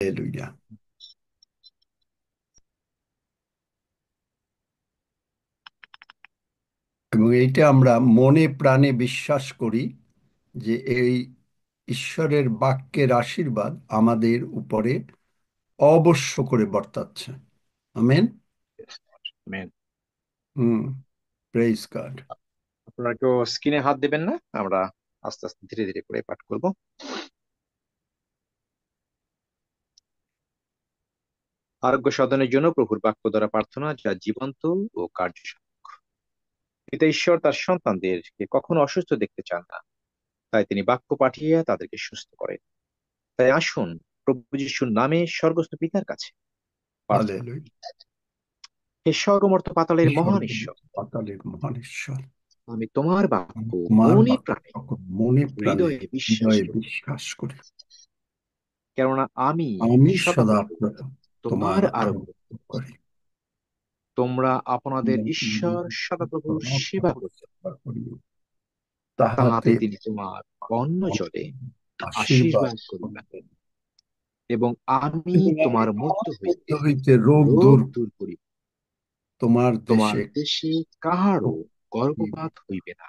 Hallelujah. এবং এইটা আমরা মনে প্রাণে বিশ্বাস করি যে এই ঈশ্বরের বাক্যের আশীর্বাদ আমাদের উপরে অবশ্য করে বর্তাচ্ছে। Amen. Amen. Hmm. Praise God. আপনারা কেউ স্ক্রিনে হাত দেবেন না, আমরা আস্তে আস্তে ধীরে ধীরে করে পাঠ করব। আরোগ্য সাধনের জন্য প্রভুর বাক্য দ্বারা প্রার্থনা, যা জীবন্ত ও কার্যসাধক। পিতা ঈশ্বর তার সন্তানদেরকে কখনো অসুস্থ দেখতে চান না, তাই তিনি বাক্য পাঠিয়ে তাদেরকে সুস্থ করেন। তাই আসুন প্রভু যিশুর নামে স্বর্গস্থ পিতার কাছে প্রার্থনা হালেলুয়া। করি। হে স্বর্গমর্ত পাতালের মহান ঈশ্বর ঈশ্বর, পাতালের মহান ঈশ্বর, আমি তোমার বাক্য তোমার মনে বাক্য প্রাণে সকল মনে প্রাণে হৃদয়ে বিশ্বাস হৃদয়ে করি, বিশ্বাস করি। কেননা আমি আমি সদা সদাপ্রভু তোমার তোমার আরোগ্য। আরোগ্য করি। তোমরা আপনাদের ঈশ্বর সদাপ্রভুর সেবা করিও, তাহাতে তাহাতে তিনি তোমার অন্ন জলে আশীর্বাদ আশীর্বাদ করিবেন, এবং আমি এবং আমি তোমার মধ্য তোমার মধ্য হইতে হইতে রোগ রোগ দূর দূর করিব। তোমার তোমার দেশে দেশে কাহারও গর্ভপাত হইবে না,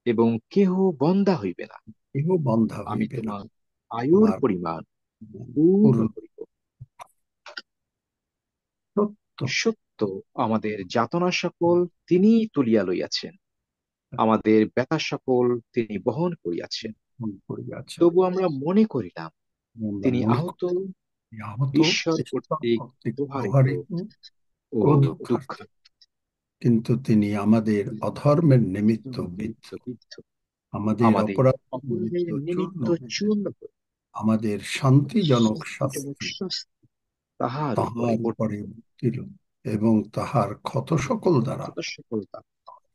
এবং কেহ বন্ধ্যা হইবে না। কেহ বন্ধা আমি হইবে না। তোমার আয়ুর তোমার পরিমাণ পূর্ণ পূর্ণ করিব। সত্য সত্য, আমাদের যাতনা সকল তিনি তুলিয়া লইয়াছেন, আমাদের ব্যথা সকল তিনি বহন করিয়াছেন। করিয়াছেন। তবু আমরা মনে করিলাম আমরা তিনি মনে আহত, করি আহত, ঈশ্বর ঈশ্বর কর্তৃক কর্তৃক প্রহারিত প্রহারিত ও ও দুঃখার্থ, দুঃখার্ত, কিন্তু তিনি আমাদের অধর্মের নিমিত্ত বিদ্ধ, নিমিত্ত বিদ্ধ, আমাদের আমাদের অপরাধ নিমিত্ত অপরাধের চূর্ণ নিমিত্ত হইলেন। চূর্ণ করে আমাদের শান্তিজনক শান্তিজনক শাস্তি শাস্তি তাহার উপরে তাহার উপরে বর্তিল, ছিল, এবং তাহার ক্ষত সকল দ্বারা ক্ষত সকলতা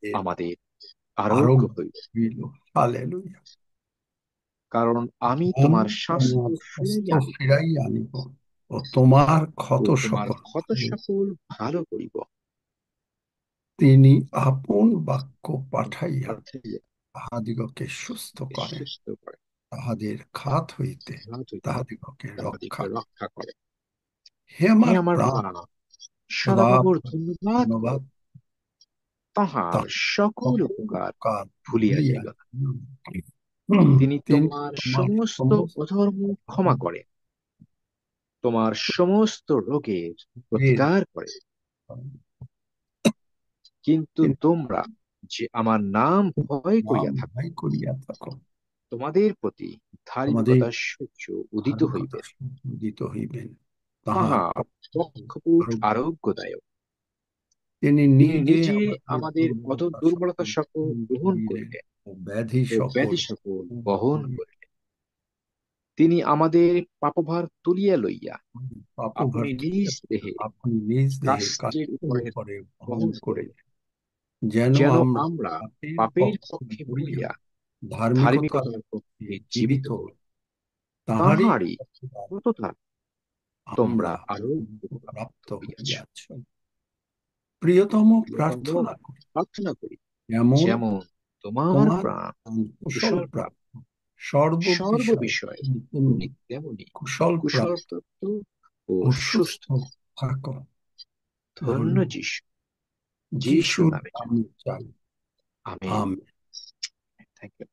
এর আমাদের আরোগ্য আরোগ্য হইল। হইল। হালেলুয়া। কারণ আমি আমি তোমার স্বাস্থ্য তোমার ফিরাইয়া স্বাস্থ্য আনিব, ফিরাই আনিব, ও তোমার ও ক্ষত তোমার সকল ক্ষত ভালো। সকল ভালো করিব। তিনি আপন বাক্য পাঠাইয়া পাঠাইয়া তাহাদিগকে সুস্থ করেন, সুস্থ করে, তাহাদের ঘাত হইতে আঘাত হইতে তাহাদিগকে রক্ষা তাহাদিগকে করেন। রক্ষা করে। হে হে আমার আমার প্রাণ, প্রাণ, সদা সদাপ্রভুর ধন্যবাদ করো, ধন্যবাদ, তাহার তাহার সকল সকল উপকার কাজ ভুলিয়া ভুলিয়া যাইও না। দিও। তিনি তিনি তোমার তোমার সমস্ত সমস্ত অধর্ম ক্ষমা করে, তোমার সমস্ত রোগের এর প্রতিকার করে। কিন্তু কিন্তু তোমরা যে আমার নাম ভয় নাম করিয়া থাকো, ভয় করিয়া থাকো, তোমাদের প্রতি তোমাদের ধার্মিকতার সূর্য উদিত ধার্মিকতা হইবে, উদিত হইবেন। তাহার তাহা পক্ষপুট আরোগ্যদায়ক। তিনি তিনি নিজে নিজে আমাদের আমাদের দুর্বলতা দুর্বলতা সকল সকল গ্রহণ গ্রহণ করিলেন করিলেন ও ব্যাধি ও সকল ব্যাধি সকল গ্রহণ বহন করিলেন। করিলেন। তিনি আমাদের পাপভার তুলিয়া লইয়া পাপভার আপনি তুলিয়া নিজ দেহে আপনি নিজ দেহে কাষ্ঠের কাষ্ঠের উপরে উপরে বহন বহন করে, করিলেন, যেন যেন আমরা আমরা পাপের পাপের পক্ষে পক্ষে মরিয়া মরিয়া ধার্মিকতার ধার্মিকতার পক্ষে পক্ষে জীবিত জীবিত হই। হই। তাহারই তাহারই প্রতিদান কতটা তোমরা আমরা আরো প্রাপ্ত হইয়াছ। হইয়াছি। প্রিয়তম প্রিয়তম, প্রার্থনা করি, প্রার্থনা করি যেমন যেমন তোমার তোমার প্রাণ কুশল কুশল প্রাপ্ত প্রাপ্ত সর্ব সর্ব বিষয়ে বিষয়ে তুমি তুমি তেমনি কুশল কুশল প্রাপ্ত প্রাপ্ত ও ও সুস্থ। সুস্থ থাকো। ধন্য ধন্য যিশু, যিশুর যিশুর নামে চাই। নামে চাই। আমেন। আমেন। Thank you.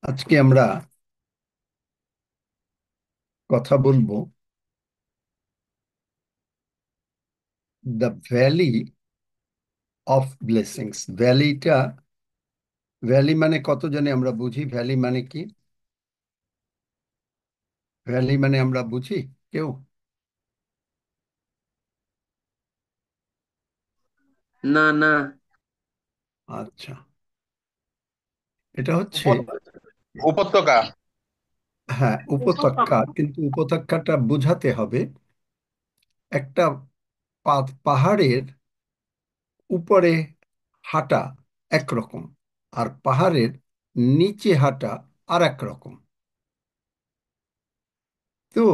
আজকে আমরা কথা বলবো the valley of blessings. Valley মানে কত জানি আমরা বুঝি? ভ্যালি মানে কি? ভ্যালি মানে আমরা বুঝি কেউ? না না। আচ্ছা, এটা হচ্ছে, উপত্যকা। হ্যাঁ, উপত্যকা, কিন্তু উপত্যকাটা বোঝাতে হবে একটা পাহাড়ের উপরে হাঁটা একরকম, আর পাহাড়ের নিচে হাঁটা আর এক রকম। তো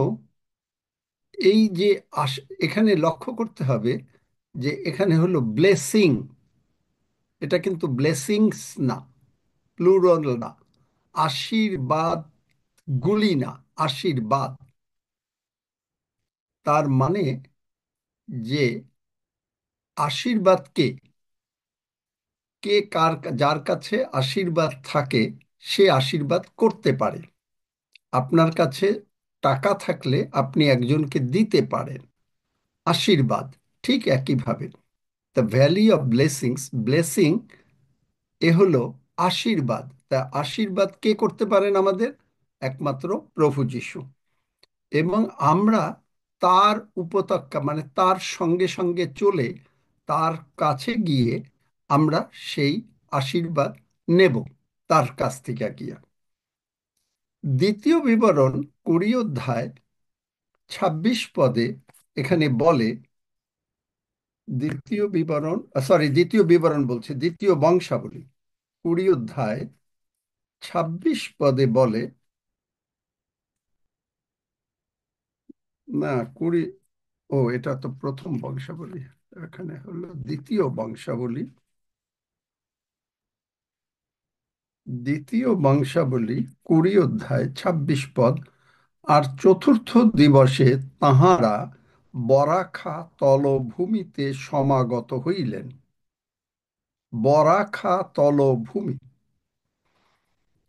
এই যে এখানে লক্ষ্য করতে হবে যে এখানে হলো ব্লেসিং, এটা কিন্তু ব্লেসিংস না, প্লুরাল না। আশীর্বাদ গুলি না, আশীর্বাদ। তার মানে যে আশীর্বাদ কে, কে কার, যার কাছে আশীর্বাদ থাকে সে আশীর্বাদ করতে পারে। আপনার কাছে টাকা থাকলে আপনি একজনকে দিতে পারেন, আশীর্বাদ। ঠিক একইভাবে the valley of blessings, blessing এ হলো আশীর্বাদ। তা আশীর্বাদ কে করতে পারেন আমাদের? একমাত্র প্রভু যিশু। এবং আমরা তার উপত্যকা, মানে তার সঙ্গে সঙ্গে চলে তার কাছে গিয়ে আমরা সেই আশীর্বাদ নেব তার কাছ থেকে গিয়ে। দ্বিতীয় বিবরণ 20 অধ্যায় 26 পদে এখানে বলে, দ্বিতীয় বিবরণ বলছে, দ্বিতীয় বংশাবলী 20 অধ্যায় 26 পদে বলে, না 20, ও এটা তো প্রথম বংশাবলী, এখানে হলো দ্বিতীয় বংশাবলী। দ্বিতীয় বংশাবলী 20 অধ্যায় 26 পদ। আর চতুর্থ দিবসে তাহারা বরাখা তলভূমিতে সমাগত হইলেন। বরাখা তলভূমি,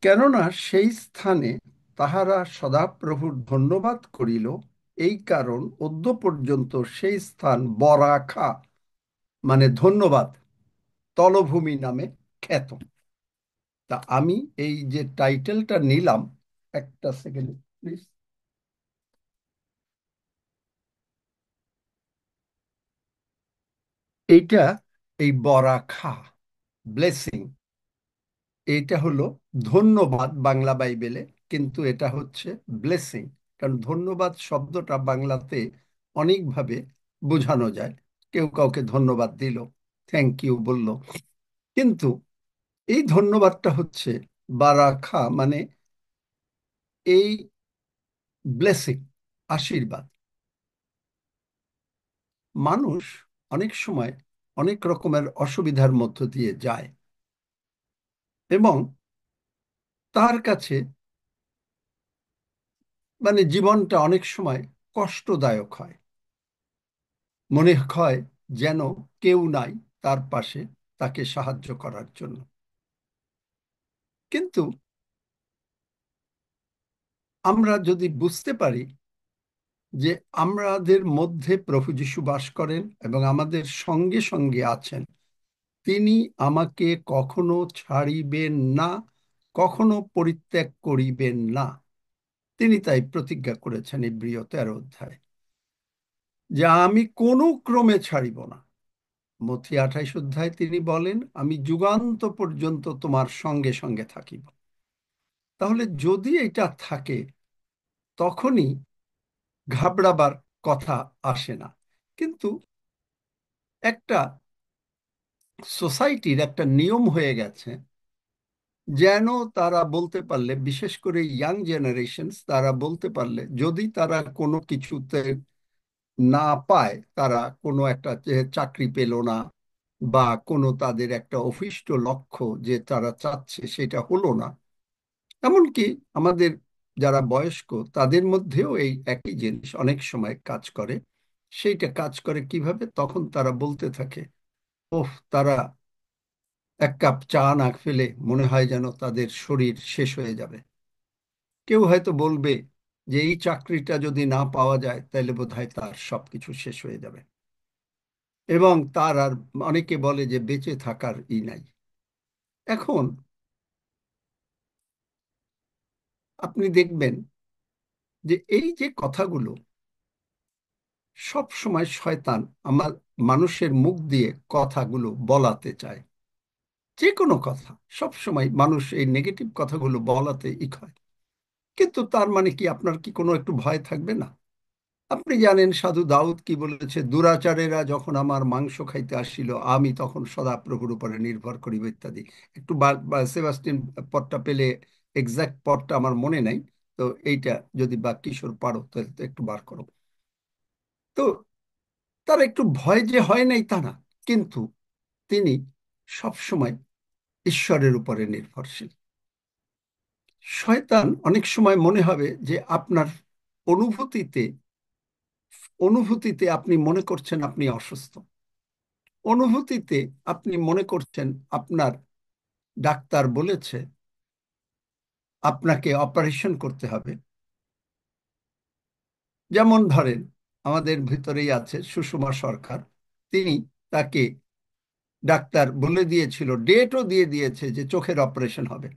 কেননা সেই স্থানে তাহারা সদাপ্রভুর ধন্যবাদ করিল, এই কারণ অদ্য পর্যন্ত সেই স্থান বরাখা মানে ধন্যবাদ তলভূমি নামে খ্যাত। তা আমি এই যে টাইটেলটা নিলাম, একটা সেকেন্ড প্লিজ। এইটা, এই বরাখা ব্লেসিং, এইটা হলো ধন্যবাদ বাংলা বাইবেলে, কিন্তু এটা হচ্ছে ব্লেসিং। কারণ ধন্যবাদ শব্দটা বাংলাতে অনেকভাবে বোঝানো যায়। কেউ কাউকে ধন্যবাদ দিল, থ্যাংক ইউ বলল, কিন্তু এই ধন্যবাদটা হচ্ছে বারাখা, মানে এই ব্লেসিং, আশীর্বাদ। মানুষ অনেক সময় অনেক রকমের অসুবিধার মধ্য দিয়ে যায় এবং তার কাছে মানে জীবনটা অনেক সময় কষ্টদায়ক হয়। মনে হয় যেন কেউ নাই তার পাশে তাকে সাহায্য করার জন্য। কিন্তু আমরা যদি বুঝতে পারি যে আমাদের মধ্যে প্রভু যীশু বাস করেন এবং আমাদের সঙ্গে সঙ্গে আছেন, তিনি আমাকে কখনো ছাড়িবেন না, কখনো পরিত্যাগ করিবেন না। তিনি তাই প্রতিজ্ঞা করেছেন ইব্রিয় 13 অধ্যায়, যে আমি কোনো ক্রমে ছাড়িব না। মথি 28 অধ্যায় তিনি বলেন, আমি যুগান্ত পর্যন্ত তোমার সঙ্গে সঙ্গে থাকিব। তাহলে যদি এটা থাকে তখনই ঘাবড়াবার কথা আসে না। কিন্তু একটা সোসাইটির একটা নিয়ম হয়ে গেছে, যেন তারা বলতে পারলে, বিশেষ করে ইয়াং জেনারেশন, তারা বলতে পারলে যদি তারা কোনো কিছুতে না পায়, তারা কোনো একটা যে চাকরি পেল না বা কোনো তাদের একটা অভিষ্ট লক্ষ্য যে তারা চাচ্ছে সেটা হলো না, এমনকি আমাদের যারা বয়স্ক তাদের মধ্যেও এই একই জিনিস অনেক সময় কাজ করে। সেইটা কাজ করে কিভাবে? তখন তারা বলতে থাকে, ওহ, তারা এক কাপ চা না খেলে মনে হয় যেন তাদের শরীর শেষ হয়ে যাবে। কেউ হয়তো বলবে যে এই চাকরিটা যদি না পাওয়া যায় তাহলে বোধহয় তার সবকিছু শেষ হয়ে যাবে, এবং তার আর, অনেকে বলে যে বেঁচে থাকার নাই। এখন আপনি দেখবেন যে এই যে কথাগুলো সব সময় শয়তান আমার মানুষের মুখ দিয়ে কথাগুলো বলাতে চায়। যে কোনো কথা সব সময় মানুষ এই নেগেটিভ কথাগুলো বলাতে হয়। কিন্তু তার মানে কি আপনার কি কোনো একটু ভয় থাকবে না? আপনি জানেন সাধু দাউদ কি বলেছে, দুরাচারেরা যখন আমার মাংস খাইতে আসছিল আমি তখন সদাপ্রভুর উপরে নির্ভর করিব, ইত্যাদি। একটু সেবাস্টিন পদটা পেলে, এক্সাক্ট পদটা আমার মনে নাই, তো এইটা যদি বা কিশোর পারো তাহলে তো একটু বার করো। তো তার একটু ভয় যে হয় নাই তা না, কিন্তু তিনি সব সময় ঈশ্বরের উপরে নির্ভরশীল। শয়তান অনেক সময় মনে হবে যে আপনার অনুভূতিতে অনুভূতিতে আপনি মনে করছেন আপনি অসুস্থ, অনুভূতিতে আপনি মনে করছেন আপনার ডাক্তার বলেছে আপনাকে অপারেশন করতে হবে। যেমন ধরেন, আমাদের ভিতরেই আছে সুষমা সরকার, তিনি, তাকে ডাক্তার বলে দিয়েছিল, ডেটও দিয়ে দিয়েছে যে চোখের অপারেশন হবে।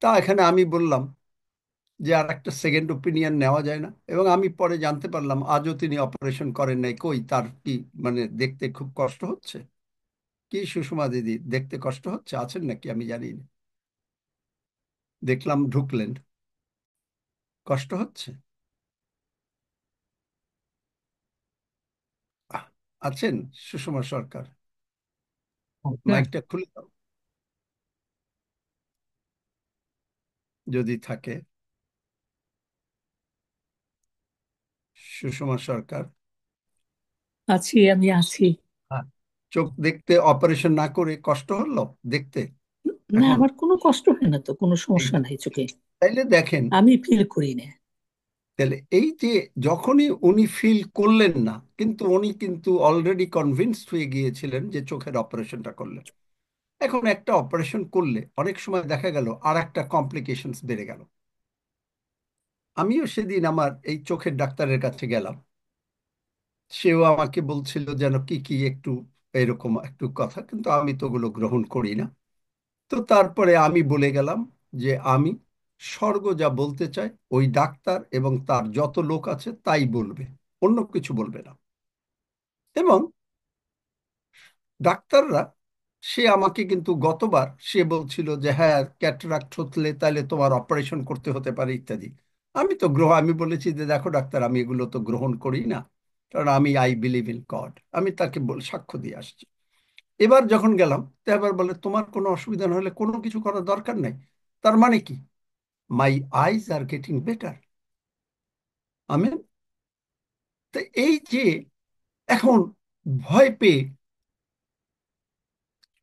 তা এখানে আমি বললাম যে আর একটা সেকেন্ড ওপিনিয়ন নেওয়া যায় না, এবং আমি পরে জানতে পারলাম আজও তিনি অপারেশন করেন নাই। কই, তার কি মানে দেখতে খুব কষ্ট হচ্ছে? কি সুষমা দিদি, দেখতে কষ্ট হচ্ছে? আছেন নাকি আমি জানি না, দেখলাম ঢুকলেন, কষ্ট হচ্ছে? আহ, আছেন সুষমা সরকার? আচ্ছা। মাইকটা খুলে দাও যদি থাকে। সুষমা সরকার? আছি, আমি আছি। হ্যাঁ। চোখ দেখতে অপারেশন না করে কষ্ট হলো দেখতে না, এখন? আমার কোনো কষ্ট হয় না, তো কোনো এই সমস্যা তো। নাই চোখে। তাইলে দেখেন, আমি ফিল করি না। তাহলে এই যে যখনই উনি ফিল করলেন না, কিন্তু উনি কিন্তু অলরেডি কনভিন্সড হয়ে গিয়েছিলেন যে চোখের অপারেশনটা করলেন। এখন একটা অপারেশন করলে অনেক সময় দেখা গেল আর একটা কমপ্লিকেশনস বেড়ে গেল। আমিও সেদিন আমার এই চোখের ডাক্তারের কাছে গেলাম, সেও আমাকে বলছিল যেন কি কি একটু এরকম একটু কথা, কিন্তু আমি তো ওগুলো গ্রহণ করি না। তো তারপরে আমি বলে গেলাম যে আমি স্বর্গ যা বলতে চাই ওই ডাক্তার এবং তার যত লোক আছে তাই বলবে, অন্য কিছু বলবে না। এবং ডাক্তাররা, সে আমাকে কিন্তু গতবার সে বলছিল যে হ্যাঁ ক্যাটারাক্ট হতলে তাহলে তোমার অপারেশন করতে হতে পারে ইত্যাদি। আমি বলেছি যে দেখো ডাক্তার, আমি এগুলো তো গ্রহণ করি না, কারণ আমি আই বিলিভ ইন গড। আমি তাকে সাক্ষ্য দিয়ে আসছি। এবার যখন গেলাম, তো এবার বলে তোমার কোনো অসুবিধা না হলে কোনো কিছু করার দরকার নেই। তার মানে কি? মাই আইজ আর গেটিং বেটার। আমি তো এই যে এখন ভয় পেয়ে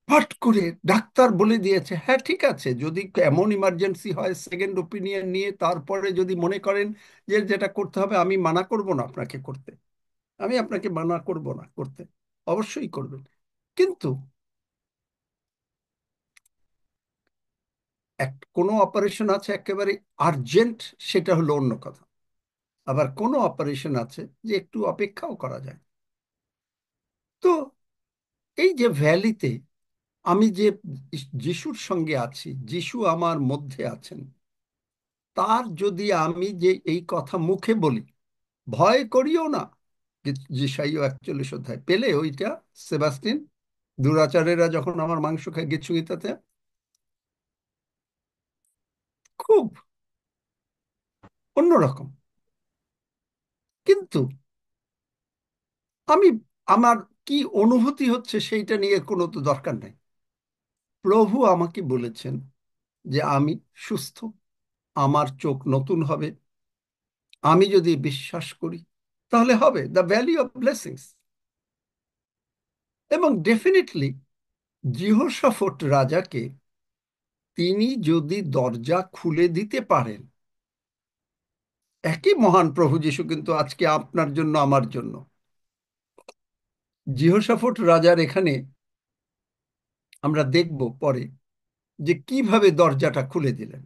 হট করে ডাক্তার বলে দিয়েছে হ্যাঁ ঠিক আছে, যদি এমন ইমার্জেন্সি হয় সেকেন্ড ওপিনিয়ন নিয়ে তারপরে যদি মনে করেন যে যেটা করতে হবে, আমি মানা করব না আপনাকে করতে, আমি আপনাকে মানা করব না করতে, অবশ্যই করবেন। কিন্তু কোনো অপারেশন আছে একেবারে আর্জেন্ট, সেটা হলো অন্য কথা। আবার কোনো অপারেশন আছে যে একটু অপেক্ষাও করা যায়। তো এই যে ভ্যালিতে আমি যে যিশুর সঙ্গে আছি, যিশু আমার মধ্যে আছেন, তার যদি আমি যে এই কথা মুখে বলি, ভয় করিও না, যিশাইও 41 অধ্যায় পেলে ওইটা, সেবাস্টিন, দুরাচারেরা যখন আমার মাংস খায় গিচ্ছুগিতাতে, খুব অন্যরকম। কিন্তু আমি, আমার কি অনুভূতি হচ্ছে সেইটা নিয়ে কোনো তো দরকার নাই। প্রভু আমাকে বলেছেন যে আমি সুস্থ, আমার চোখ নতুন হবে, আমি যদি বিশ্বাস করি তাহলে হবে, দ্য ভ্যালি অফ ব্লেসিংস। এবং ডেফিনেটলি জিহোশাফট রাজাকে তিনি যদি দরজা খুলে দিতে পারেন, একই মহান প্রভু যিশু কিন্তু আজকে আপনার জন্য আমার জন্য, জিহোশাফট রাজার এখানে আমরা দেখব পরে যে কিভাবে দরজাটা খুলে দিলেন।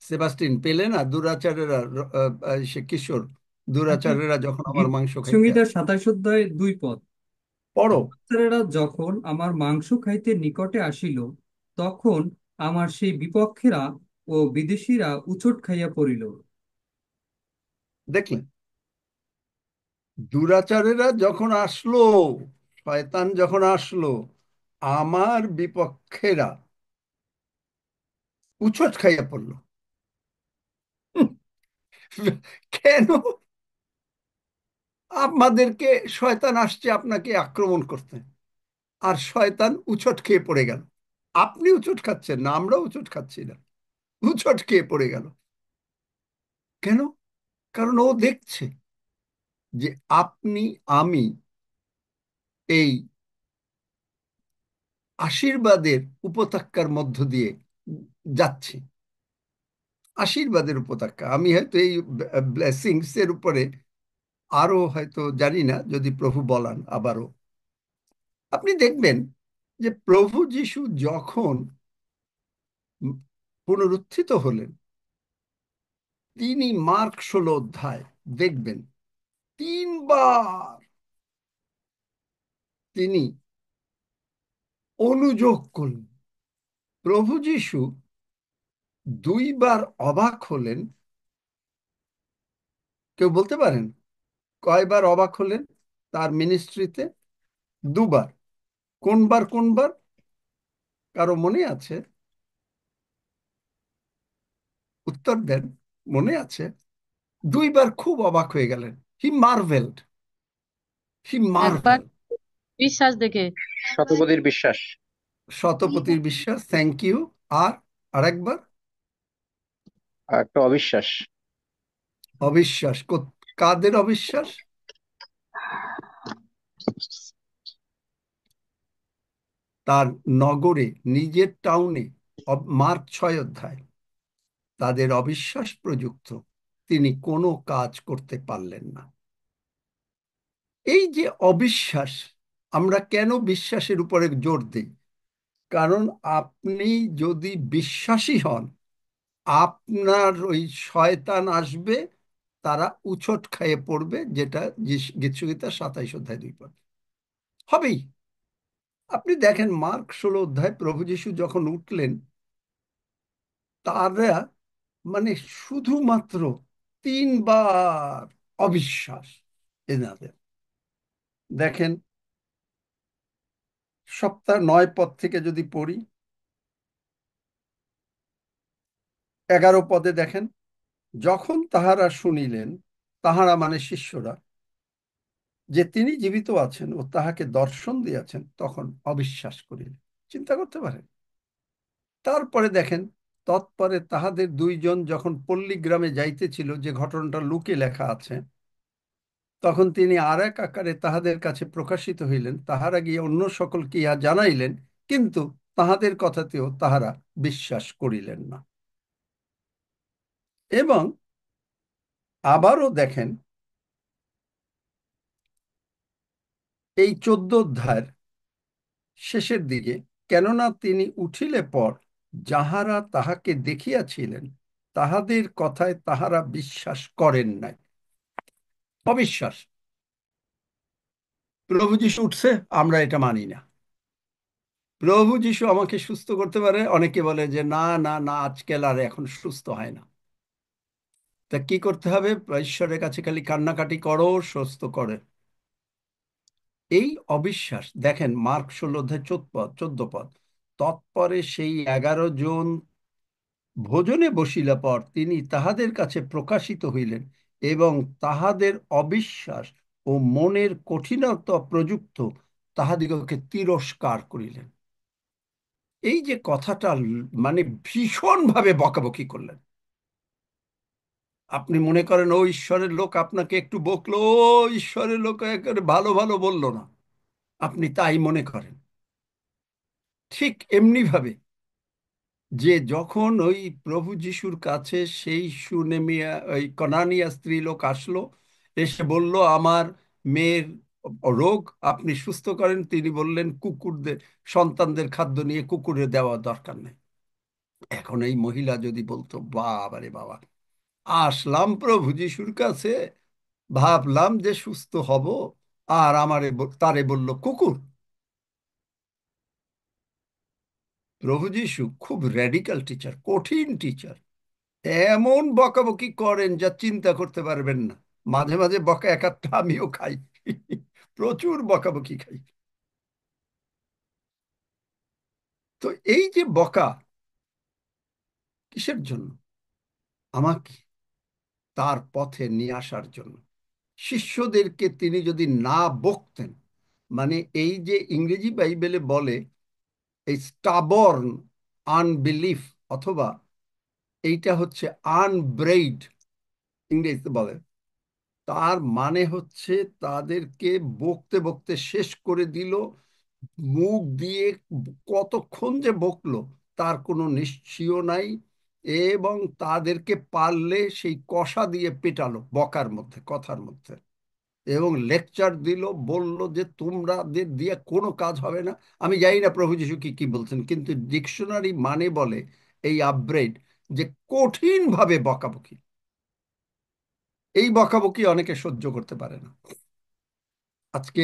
সেবাস্টিন পেলে না, দুরাচারেরা সে কিশোর, আচ্ছা, দুরাচারেরা যখন আমার গীত মাংস খাইতে সংহিতা আসে। 27 অধ্যায় 2 পদ। পড়ো। দুরাচারীরা যখন আমার মাংস খাইতে নিকটে আসিল, তখন আমার সেই বিপক্ষেরা ও বিদেশীরা উচট খাইয়া পড়িল। দেখলেন, দুরাচারেরা যখন আসলো, শয়তান যখন আসলো, আমার বিপক্ষেরা উছট খাইয়া পড়লো। হুম, কেন? আপনাদেরকে, শয়তান আসছে আপনাকে আক্রমণ করতে, আর শয়তান উছট খেয়ে পড়ে গেল। আপনি উছট খাচ্ছেন না, আমরা উছট খাচ্ছি না, উছট খেয়ে পড়ে গেল। কেন? কারণ ও দেখছে যে আপনি, আমি এই আশীর্বাদের উপত্যকার মধ্য দিয়ে যাচ্ছি। আশীর্বাদের উপত্যকা, আমি হয়তো এই ব্লেসিংস এর উপরে আরো হয়তো জানি না, যদি প্রভু বলান আবারও। আপনি দেখবেন যে প্রভু যিশু যখন পুনরুত্থিত হলেন, তিনি মার্ক 16 অধ্যায় দেখবেন 3বার তিনি অনুযোগ করলেন। প্রভু যিশু 2বার অবাক হলেন। কেউ বলতে পারেন কয়বার অবাক হলেন তার মিনিস্ট্রিতে? 2বার। কোনবার কোনবার কারো মনে আছে? উত্তর দেন। মনে আছে? 2বার খুব অবাক হয়ে গেলেন। হি মার্ভেলড, হি একবার মার্ভেল। বিশ্বাস দেখে। শতপথীর বিশ্বাস। শতপতির বিশ্বাস, থ্যাংক ইউ। আর আরেকবার আর একটা অবিশ্বাস। অবিশ্বাস। কাদের অবিশ্বাস? তার নগরে, নিজের টাউনে, মার্ক 6 অধ্যায়, তাদের অবিশ্বাস প্রযুক্ত তিনি কোনো কাজ করতে পারলেন না। এই যে অবিশ্বাস, আমরা কেন বিশ্বাসের উপরে জোর দিই? কারণ আপনি যদি বিশ্বাসী হন, আপনার ওই শয়তান আসবে, তারা উছট খেয়ে পড়বে, যেটা গীতসংহিতা 27 অধ্যায় 2 পদ হবেই। আপনি দেখেন মার্ক 16 অধ্যায় প্রভু যীশু যখন উঠলেন, তারা মানে শুধুমাত্র 3বার অবিশ্বাস এনাদের। দেখেন সপ্তাহ 9 পদ থেকে যদি পড়ি, 11 পদে দেখেন, যখন তাহারা শুনিলেন, তাহারা মানে শিষ্যরা, যে তিনি জীবিত আছেন ও তাহাকে দর্শন দিয়াছেন, তখন অবিশ্বাস করিলেন। চিন্তা করতে পারেন? তারপরে দেখেন, তৎপরে তাহাদের 2 জন যখন পল্লী গ্রামে যাইতেছিল, যে ঘটনাটা লুকে লেখা আছে, তখন তিনি আর এক আকারে তাহাদের কাছে প্রকাশিত হইলেন। তাহারা গিয়ে অন্য সকলকে ইহা জানাইলেন, কিন্তু তাহাদের কথাতেও তাহারা বিশ্বাস করিলেন না। এবং আবারও দেখেন এই 14 অধ্যায়ের শেষের দিকে, কেননা তিনি উঠিলে পর যাহারা তাহাকে দেখিয়াছিলেন, তাহাদের কথায় তাহারা বিশ্বাস করেন নাই। অবিশ্বাস। প্রভু যিশু উঠছে, আমরা এটা মানি না। প্রভু যিশু আমাকে সুস্থ করতে পারে, অনেকে বলে যে না না না, আজকাল আর এখন সুস্থ হয় না। তা কি করতে হবে? ঈশ্বরের কাছে খালি কান্নাকাটি করো, সুস্থ করে। এই অবিশ্বাস দেখেন মার্ক 16 অধ্যায় 14 পদ, তৎপরে সেই 11 জন ভোজনে বসিলা পর তিনি তাহাদের কাছে প্রকাশিত হইলেন, এবং তাহাদের অবিশ্বাস ও মনের কঠিনতা প্রযুক্ত তাহাদিগকে তিরস্কার করিলেন। এই যে কথাটা, মানে ভীষণভাবে বকাবকি করলেন। আপনি মনে করেন ও ঈশ্বরের লোক আপনাকে একটু বকলো, ও ঈশ্বরের লোক একেবারে ভালো ভালো বললো না, আপনি তাই মনে করেন। ঠিক এমনি ভাবে যে যখন ওই প্রভু যিশুর কাছে সেই সুনেমিয়া, ওই কনানিয়া স্ত্রী লোক আসলো, এসে বলল আমার মেয়ের রোগ আপনি সুস্থ করেন, তিনি বললেন কুকুরদের, সন্তানদের খাদ্য নিয়ে কুকুরে দেওয়া দরকার নেই। এখন এই মহিলা যদি বলতো বাবা রে বাবা, আসলাম প্রভু যিশুর কাছে, ভাবলাম যে সুস্থ হব, আর আমারে তারে বলল কুকুর। প্রভু যিশু খুব র্যাডিক্যাল টিচার, কঠিন টিচার। এমন বকাবকি করেন যা চিন্তা করতে পারবেন না। মাঝে মাঝে বকা এক একটা আমিও খাই, প্রচুর বকাবকি খাই। তো এই যে বকা, কিসের জন্য? আমাকে তার পথে নিয়ে আসার জন্য। শিষ্যদেরকে তিনি যদি না বকতেন, মানে এই যে ইংরেজি বাইবেলে বলে এই স্টাবর্ন আনবিলিফ, অথবা এইটা হচ্ছে আনব্রেইড, ইংরেজিতে বলে, তার মানে হচ্ছে তাদেরকে বকতে বকতে শেষ করে দিল, মুখ দিয়ে কতক্ষণ যে বকলো, তার কোনো নিশ্চয় নাই, এবং তাদেরকে পারলে সেই কষা দিয়ে পেটালো বকার মধ্যে, কথার মধ্যে, এবং লেকচার দিল, বলল যে তোমরাদের দিয়ে কোনো কাজ হবে না। আমি জানি না প্রভু যিশু কি কি বলছেন, কিন্তু ডিকশনারি মানে বলে এই আপগ্রেড যে কঠিনভাবে বকাবকি। এই বকাবকি অনেকে সহ্য করতে পারে না। আজকে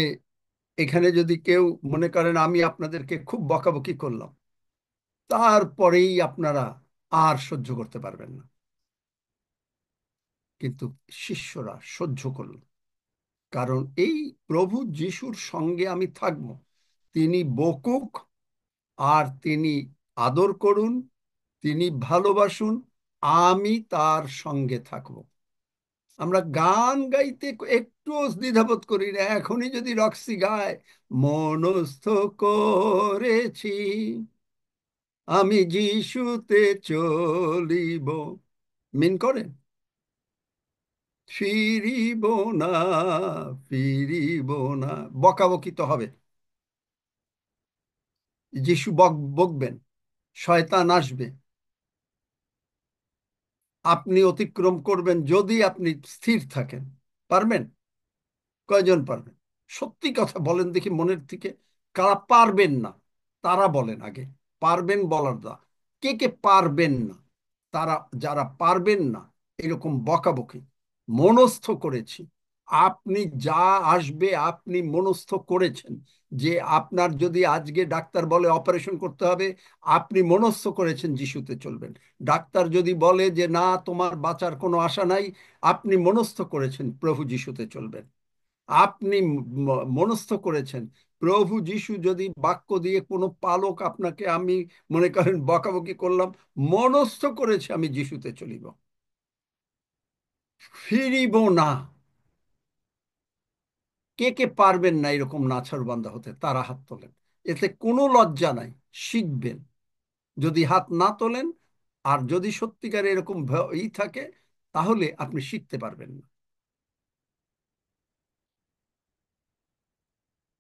এখানে যদি কেউ মনে করেন আমি আপনাদেরকে খুব বকাবকি করলাম, তারপরেই আপনারা আর সহ্য করতে পারবেন না, কিন্তু শিষ্যরা সহ্য করল, কারণ এই প্রভু যিশুর সঙ্গে আমি থাকব। তিনি বকুক আর তিনি আদর করুন, তিনি ভালোবাসুন, আমি তার সঙ্গে থাকব। আমরা গান গাইতে একটু দ্বিধাবোধ করি না। এখনই যদি রক্সি গায়, মনস্থ করেছি আমি যিশুতে চলিব, মিন করেন ফিরিব না, ফিরিব না, বকাবকি তো হবে। যিশু বকবেন, শয়তান আসবে, আপনি অতিক্রম করবেন যদি আপনি স্থির থাকেন। পারবেন? কয়জন পারবেন? সত্যি কথা বলেন দেখি মনের থেকে, কারা পারবেন না তারা বলেন আগে। পারবেন বলার দা, কে কে পারবেন না? তারা, যারা পারবেন না এরকম বকাবকি মনস্থ করেছি। আপনি যা আসবে আপনি মনস্থ করেছেন, যে আপনার যদি আজকে ডাক্তার বলে অপারেশন করতে হবে, আপনি মনস্থ করেছেন যিশুতে চলবেন। ডাক্তার যদি বলে যে না তোমার বাঁচার কোনো আশা নাই, আপনি মনস্থ করেছেন প্রভু যিশুতে চলবেন। আপনি মনস্থ করেছেন প্রভু যিশু যদি বাক্য দিয়ে কোনো পালক আপনাকে, আমি মনে করেন বকাবকি করলাম, মনস্থ করেছে আমি যিশুতে চলিব, ফিরিব না। কে কে পারবেন না এরকম নাছোড়বান্দা হতে? তারা হাত তোলেন। এতে কোনো লজ্জা নাই, শিখবেন। যদি হাত না তোলেন আর যদি সত্যিকার এরকম ই থাকে, তাহলে আপনি শিখতে পারবেন না।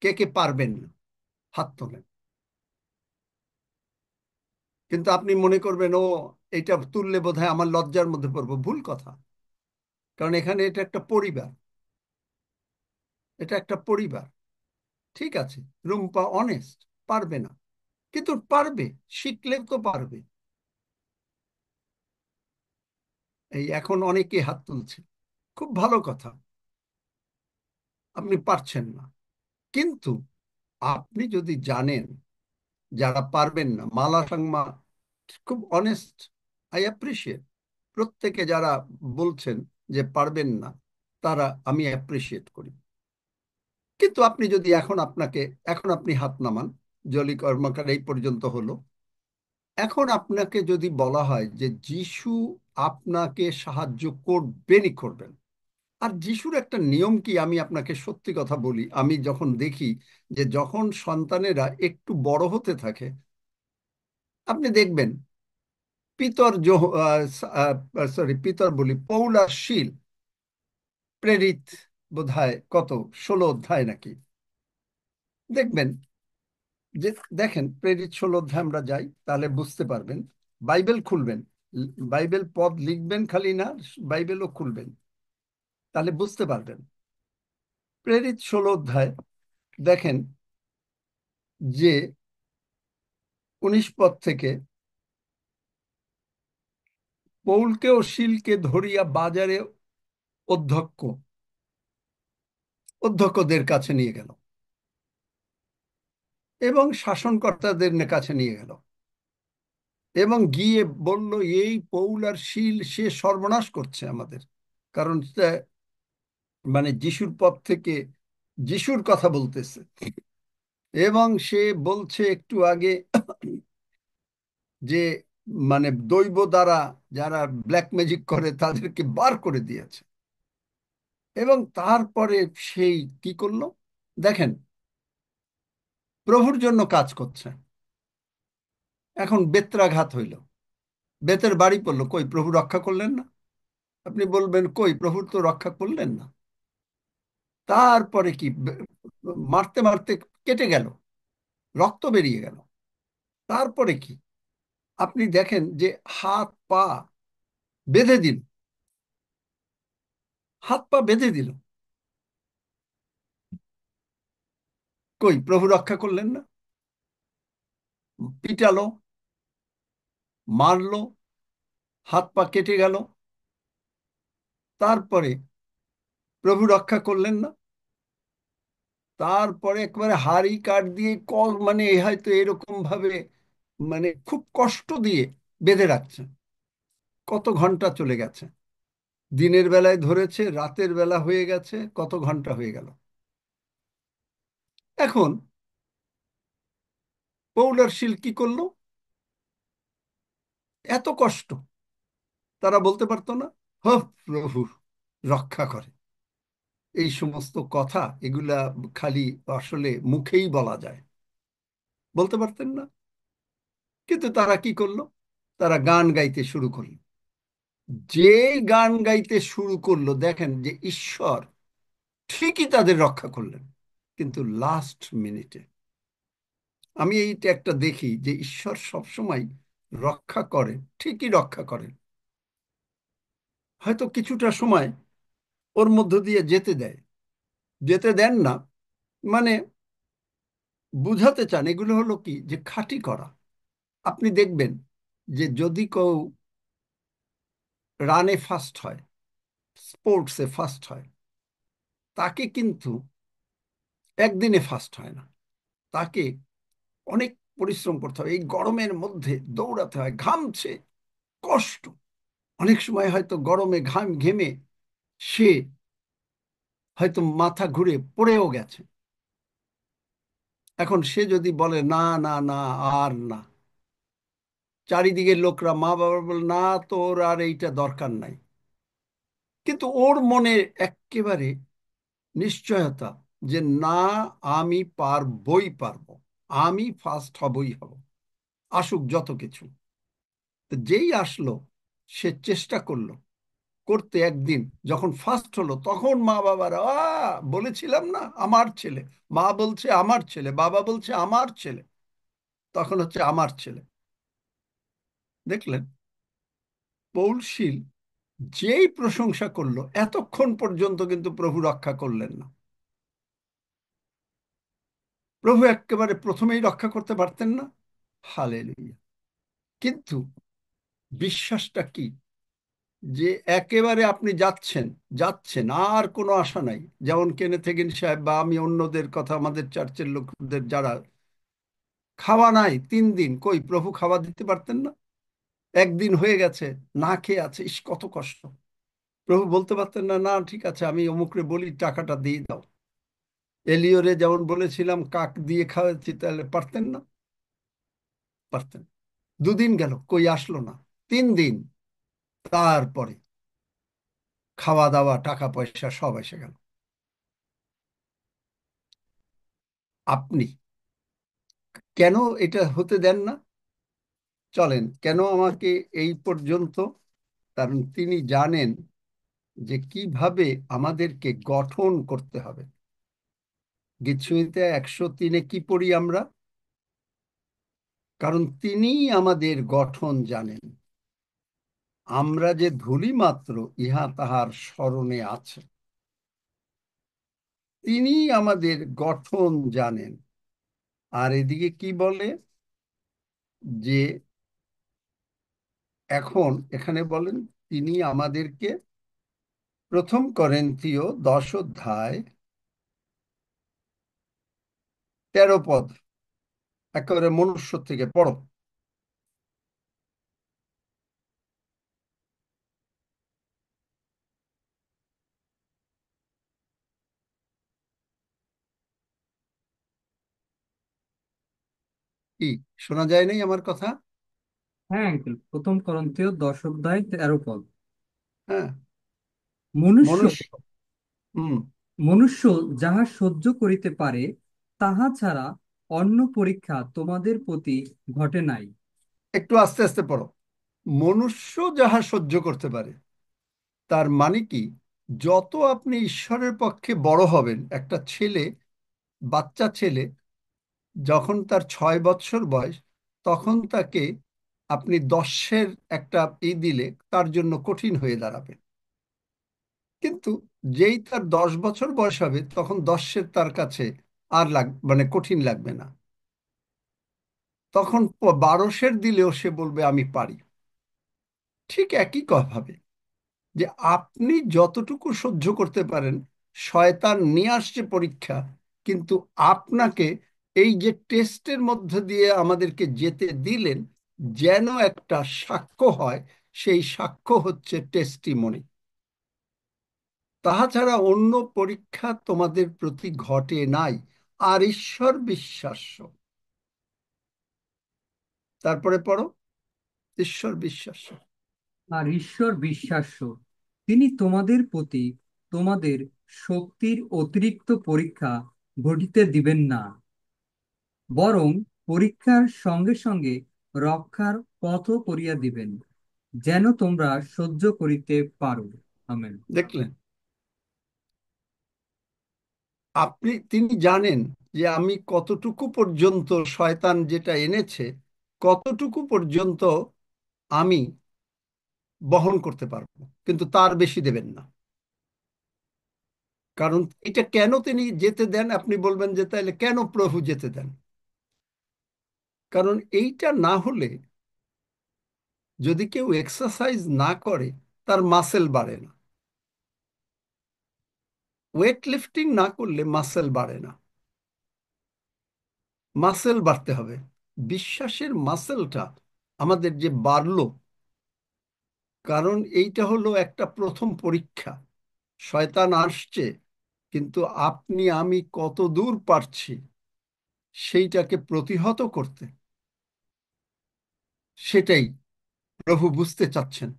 কে কে পারবেন না হাত তোলেন। কিন্তু আপনি মনে করবেন ও এটা তুললে বোধহয় আমার লজ্জার মধ্যে পড়বো। ভুল কথা। কারণ এখানে এটা একটা পরিবার, এটা একটা পরিবার। ঠিক আছে, রুম্পা অনেস্ট, পারবে না, কিন্তু পারবে, শিখলে তো পারবে। এই এখন অনেকে হাত তুলছে, খুব ভালো কথা, আপনি পারছেন না। কিন্তু আপনি যদি জানেন যারা পারবেন না, মালা সাংমা খুব অনেস্ট, আই অ্যাপ্রিসিয়েট। প্রত্যেকে যারা বলছেন যে পারবেন না, তারা আমি অ্যাপ্রিসিয়েট করি। কিন্তু আপনি যদি এখন আপনি হাত নামান, জলি কর্মকার এই পর্যন্ত হলো। এখন আপনাকে যদি বলা হয় যে যিশু আপনাকে সাহায্য করবেনই করবেন। আর যিশুর একটা নিয়ম কি, আমি আপনাকে সত্যি কথা বলি, আমি যখন দেখি যে যখন সন্তানেরা একটু বড় হতে থাকে, আপনি দেখবেন পিতর সরি পিতর বলি, পৌল আর শীল, প্রেরিত বোধহয় কত, 16 অধ্যায় নাকি, দেখবেন যে, দেখেন প্রেরিত 16 অধ্যায় আমরা যাই তাহলে বুঝতে পারবেন। বাইবেল খুলবেন, বাইবেল পদ লিখবেন খালি না, বাইবেলও খুলবেন, তাহলে বুঝতে পারবেন। প্রেরিত 16 অধ্যায় দেখেন যে 19 পদ থেকে, পৌলকে ও শীলকে ধরিয়া বাজারে অধ্যক্ষ অধ্যক্ষদের কাছে নিয়ে গেল এবং শাসনকর্তাদের কাছে নিয়ে গেল, এবং গিয়ে বলল এই পৌল আর শীল সে সর্বনাশ করছে আমাদের। কারণ মানে যিশুর পথ থেকে যিশুর কথা বলতেছে, এবং সে বলছে একটু আগে যে মানে দৈব দ্বারা যারা ব্ল্যাক ম্যাজিক করে তাদেরকে বার করে দিয়েছে। এবং তারপরে সেই কি করলো দেখেন, প্রভুর জন্য কাজ করছে। এখন বেত্রাঘাত হইল, বেতের বাড়ি পড়লো, কই প্রভু রক্ষা করলেন না? আপনি বলবেন কই প্রভুর তো রক্ষা করলেন না। তারপরে কি, মারতে মারতে কেটে গেল, রক্ত বেরিয়ে গেল। তারপরে কি, আপনি দেখেন যে হাত পা বেঁধে দিল, হাত পা বেঁধে দিল, কই প্রভু রক্ষা করলেন না? পিটালো, মারলো, হাত পা কেটে গেল, তারপরে প্রভু রক্ষা করলেন না? তারপরে একবারে হাড়ি কাঠ দিয়ে মানে হয়তো এরকম ভাবে মানে খুব কষ্ট দিয়ে বেঁধে রাখছেন। কত ঘন্টা চলে গেছে, দিনের বেলায় ধরেছে, রাতের বেলা হয়ে গেছে, কত ঘন্টা হয়ে গেল। এখন পৌল আর শিল কি করলো? এত কষ্ট, তারা বলতে পারতো না, হ প্রভু রক্ষা করে? এই সমস্ত কথা এগুলা খালি আসলে মুখেই বলা যায়, বলতে পারতেন না। কিন্তু তারা কি করলো? তারা গান গাইতে শুরু করলো। যে গান গাইতে শুরু করলো, দেখেন যে ঈশ্বর ঠিকই তাদের রক্ষা করলেন, কিন্তু লাস্ট মিনিটে। আমি এইটা একটা দেখি যে ঈশ্বর সবসময় রক্ষা করেন, ঠিকই রক্ষা করেন, হয়তো কিছুটা সময় ওর মধ্য দিয়ে যেতে দেয়, যেতে দেন না, মানে বুঝাতে চান এগুলো হলো কি যে খাঁটি করা। আপনি দেখবেন যে যদি কেউ রানে ফার্স্ট হয়, স্পোর্টসে ফার্স্ট হয়, তাকে কিন্তু একদিনে ফার্স্ট হয় না, তাকে অনেক পরিশ্রম করতে হয়, এই গরমের মধ্যে দৌড়াতে হয়, ঘামছে, কষ্ট, অনেক সময় হয়তো গরমে ঘেমে সে হয়তো মাথা ঘুরে পড়েও গেছে। এখন সে যদি বলে না না না, আর না, চারিদিকের লোকরা, মা বাবা বলে না, তোর আর এইটা দরকার নাই, কিন্তু ওর মনে একেবারে নিশ্চয়তা যে না, আমি পারবই পারবো, আমি ফার্স্ট হবই হব, আসুক যত কিছু। তো যেই আসলো, সে চেষ্টা করলো করতে, একদিন যখন ফার্স্ট হলো, তখন মা বাবারা বলেছিলাম না আমার ছেলে, মা বলছে আমার ছেলে, বাবা বলছে আমার ছেলে, তখন হচ্ছে আমার ছেলে। দেখলেন, পৌলশীল যেই প্রশংসা করলো, এতক্ষণ পর্যন্ত কিন্তু প্রভু রক্ষা করলেন না। প্রভু একেবারে প্রথমেই রক্ষা করতে পারতেন না? হালেলুয়া। কিন্তু বিশ্বাসটা কি যে একেবারে আপনি যাচ্ছেন যাচ্ছেন, আর কোনো আশা নাই, যেমন কেনেথ হেগিন সাহেব বা আমি অন্যদের কথা, আমাদের চার্চের লোকদের যারা খাওয়া নাই 3 দিন, কই প্রভু খাওয়া দিতে পারতেন না? একদিন হয়ে গেছে, না খেয়ে আছে, ইস কত কষ্ট, প্রভু বলতে পারতেন না, না ঠিক আছে আমি অমুকরে বলি টাকাটা দিয়ে দাও? এলিওরে যেমন বলেছিলাম কাক দিয়ে খাওয়াচ্ছি, তাহলে পারতেন না? পারতেন। 2 দিন গেল, কই আসলো না, 3 দিন, তারপরে খাওয়া দাওয়া টাকা পয়সা সব এসে গেল। আপনি কেন এটা হতে দেন না? চলেন, কেন আমাকে এই পর্যন্ত? কারণ তিনি জানেন যে কিভাবে আমাদেরকে গঠন করতে হবে। গীতসংহিতা 103-এ কি পড়ি আমরা? কারণ তিনিই আমাদের গঠন জানেন, আমরা যে ধূলি মাত্র, ইহা তাহার স্মরণে আছে। তিনি আমাদের গঠন জানেন। আর এদিকে কি বলে যে এখন এখানে বলেন তিনি আমাদেরকে, 1 করিন্থীয় 10 অধ্যায় 13 পদ, একেবারে মনুষ্য থেকে পড়ো। কি শোনা যায় নাই আমার কথা? হ্যাঁ আঙ্কেল, 1 করন্থীয় 10 অধ্যায় 13 পদ। হ্যাঁ, মনুষ্য মনুষ্য। হুম। মনুষ্য যাহা সহ্য করিতে পারে, তাহা ছাড়া অন্য পরীক্ষা তোমাদের প্রতি ঘটে নাই। একটু আস্তে আস্তে পড়ো। মনুষ্য যাহা সহ্য করতে পারে, তার মানে কি? যত আপনি ঈশ্বরের পক্ষে বড় হবেন, একটা ছেলে, বাচ্চা ছেলে, যখন তার 6 বৎসর বয়স, তখন তাকে আপনি 10-এর একটা দিলে তার জন্য কঠিন হয়ে দাঁড়াবে। কিন্তু যেই তার 10 বছর বয়স হবে তখন 10-এর তার কাছে আর মানে কঠিন লাগবে না। তখন 12-এর দিলেও সে বলবে আমি পারি। ঠিক একই ভাবে যে আপনি যতটুকু সহ্য করতে পারেন, শয়তান নিয়ে আসছে পরীক্ষা, কিন্তু আপনাকে এই যে টেস্টের মধ্যে দিয়ে আমাদেরকে যেতে দিলেন, যেন একটা সাক্ষ্য হয়। সেই সাক্ষ্য হচ্ছে টেস্টিমনি। তাছাড়া অন্য পরীক্ষা তোমাদের প্রতি ঘটে নাই, আর ঈশ্বর বিশ্বাস্য। তারপরে পড়ো, ঈশ্বর বিশ্বাস্য। আর ঈশ্বর বিশ্বাস্য, তিনি তোমাদের প্রতি তোমাদের শক্তির অতিরিক্ত পরীক্ষা ঘটিতে দিবেন না, বরং পরীক্ষার সঙ্গে সঙ্গে রক্ষার পথও করিয়া দিবেন, যেন তোমরা সহ্য করিতে পারো। আমেন। দেখলেন, তিনি জানেন যে আমি কতটুকু পর্যন্ত, শয়তান যেটা এনেছে কতটুকু পর্যন্ত আমি বহন করতে পারবো, কিন্তু তার বেশি দেবেন না। কারণ এটা কেন তিনি যেতে দেন, আপনি বলবেন যে তাহলে কেন প্রভু যেতে দেন? কারণ এইটা না হলে, যদি কেউ এক্সারসাইজ না করে, তার মাসেল বাড়ে না। ওয়েট লিফটিং না করলে মাসেল বাড়ে না। মাসেল বাড়তে হবে। বিশ্বাসের মাসেলটা আমাদের যে বাড়লো, কারণ এইটা হলো একটা প্রথম পরীক্ষা। শয়তান আসছে, কিন্তু আপনি আমি কত দূর পারছি সেইটাকে প্রতিহত করতে, সেটাই প্রভু বুঝতে চাচ্ছেন।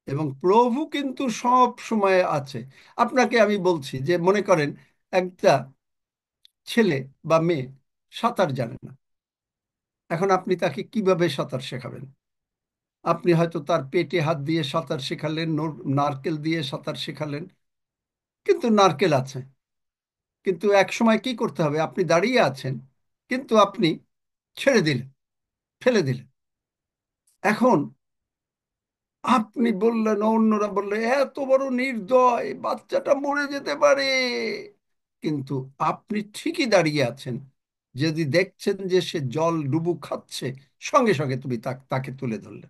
এবং প্রভু কিন্তু সব সময় আছে। আপনাকে আমি বলছি যে মনে করেন একটা ছেলে বা মেয়ে সাঁতার জানে না। এখন আপনি তাকে কিভাবে সাঁতার শেখাবেন? আপনি হয়তো তার পেটে হাত দিয়ে সাঁতার শেখালেন, নারকেল দিয়ে সাঁতার শেখালেন, কিন্তু নারকেল আছে। কিন্তু এক সময় কি করতে হবে? আপনি দাঁড়িয়ে আছেন, কিন্তু আপনি ছেড়ে দিলেন, ফেলে দিলেন। এখন আপনি বললেন, অন্যরা বললে এত বড় নির্দয়, বাচ্চাটা মরে যেতে পারে। কিন্তু আপনি ঠিকই দাঁড়িয়ে আছেন। যদি দেখছেন যে সে জল ডুবু খাচ্ছে, সঙ্গে সঙ্গে তুমি তাকে তুলে ধরলে।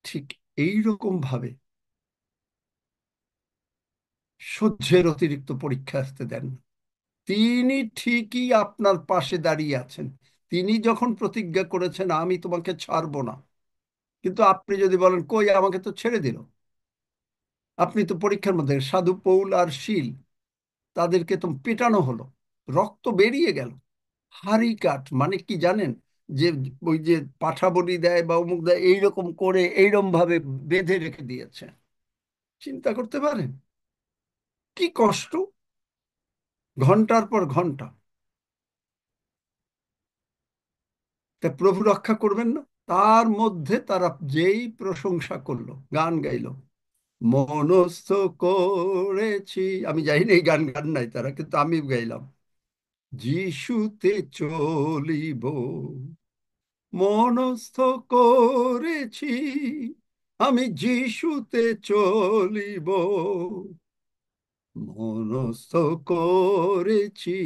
ঠিক এই রকম ভাবে সহ্যের অতিরিক্ত পরীক্ষা আসতে দেন না। তিনি ঠিকই আপনার পাশে দাঁড়িয়ে আছেন। তিনি যখন প্রতিজ্ঞা করেছেন আমি তোমাকে ছাড়বো না, কিন্তু আপনি যদি বলেন কই, আমাকে তো ছেড়ে দিল। আপনি তো পরীক্ষার মধ্যে, সাধু পৌল আর শীল, তাদেরকে তো পেটানো হলো, রক্ত বেরিয়ে গেল। হাড়ি কাঠ মানে কি জানেন? যে ওই যে পাঠা বলি দেয় বা অমুক দেয়, এইরকম করে এইরকম ভাবে বেঁধে রেখে দিয়েছে। চিন্তা করতে পারেন কি কষ্ট, ঘন্টার পর ঘন্টা। তা প্রভু রক্ষা করবেন না? তার মধ্যে তারা যেই প্রশংসা করলো, গান গাইলো, মনস্থ করেছি, আমি জানি না এই গান গান নাই তারা, কিন্তু আমি গাইলাম, যিশুতে চলিব, মনস্থ করেছি, আমি যিশুতে চলিব, মনস্থ করেছি,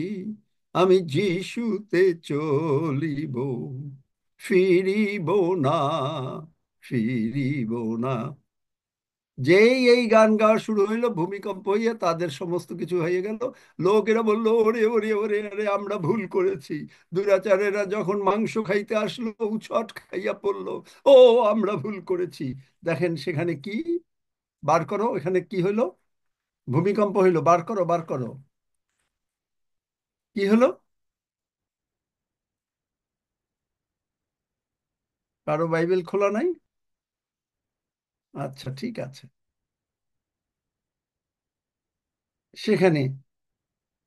আমি যিশুতে চলিব, ফিরিব না, ফিরিব না। যেই এই গান গাওয়া শুরু হইলো, ভূমিকম্প হইয়া তাদের সমস্ত কিছু হয়ে গেল। লোকেরা বললো, ওরে ওরে ওরে, আরে আমরা ভুল করেছি। দুরাচারেরা যখন মাংস খাইতে আসলো, উছট খাইয়া পড়লো। ও, আমরা ভুল করেছি। দেখেন সেখানে কি, বার করো, এখানে কি হইলো? ভূমিকম্প হইলো, বার করো, বার করো। কি হলো? কারো বাইবেল খোলা নাই? আচ্ছা, ঠিক আছে। সেখানে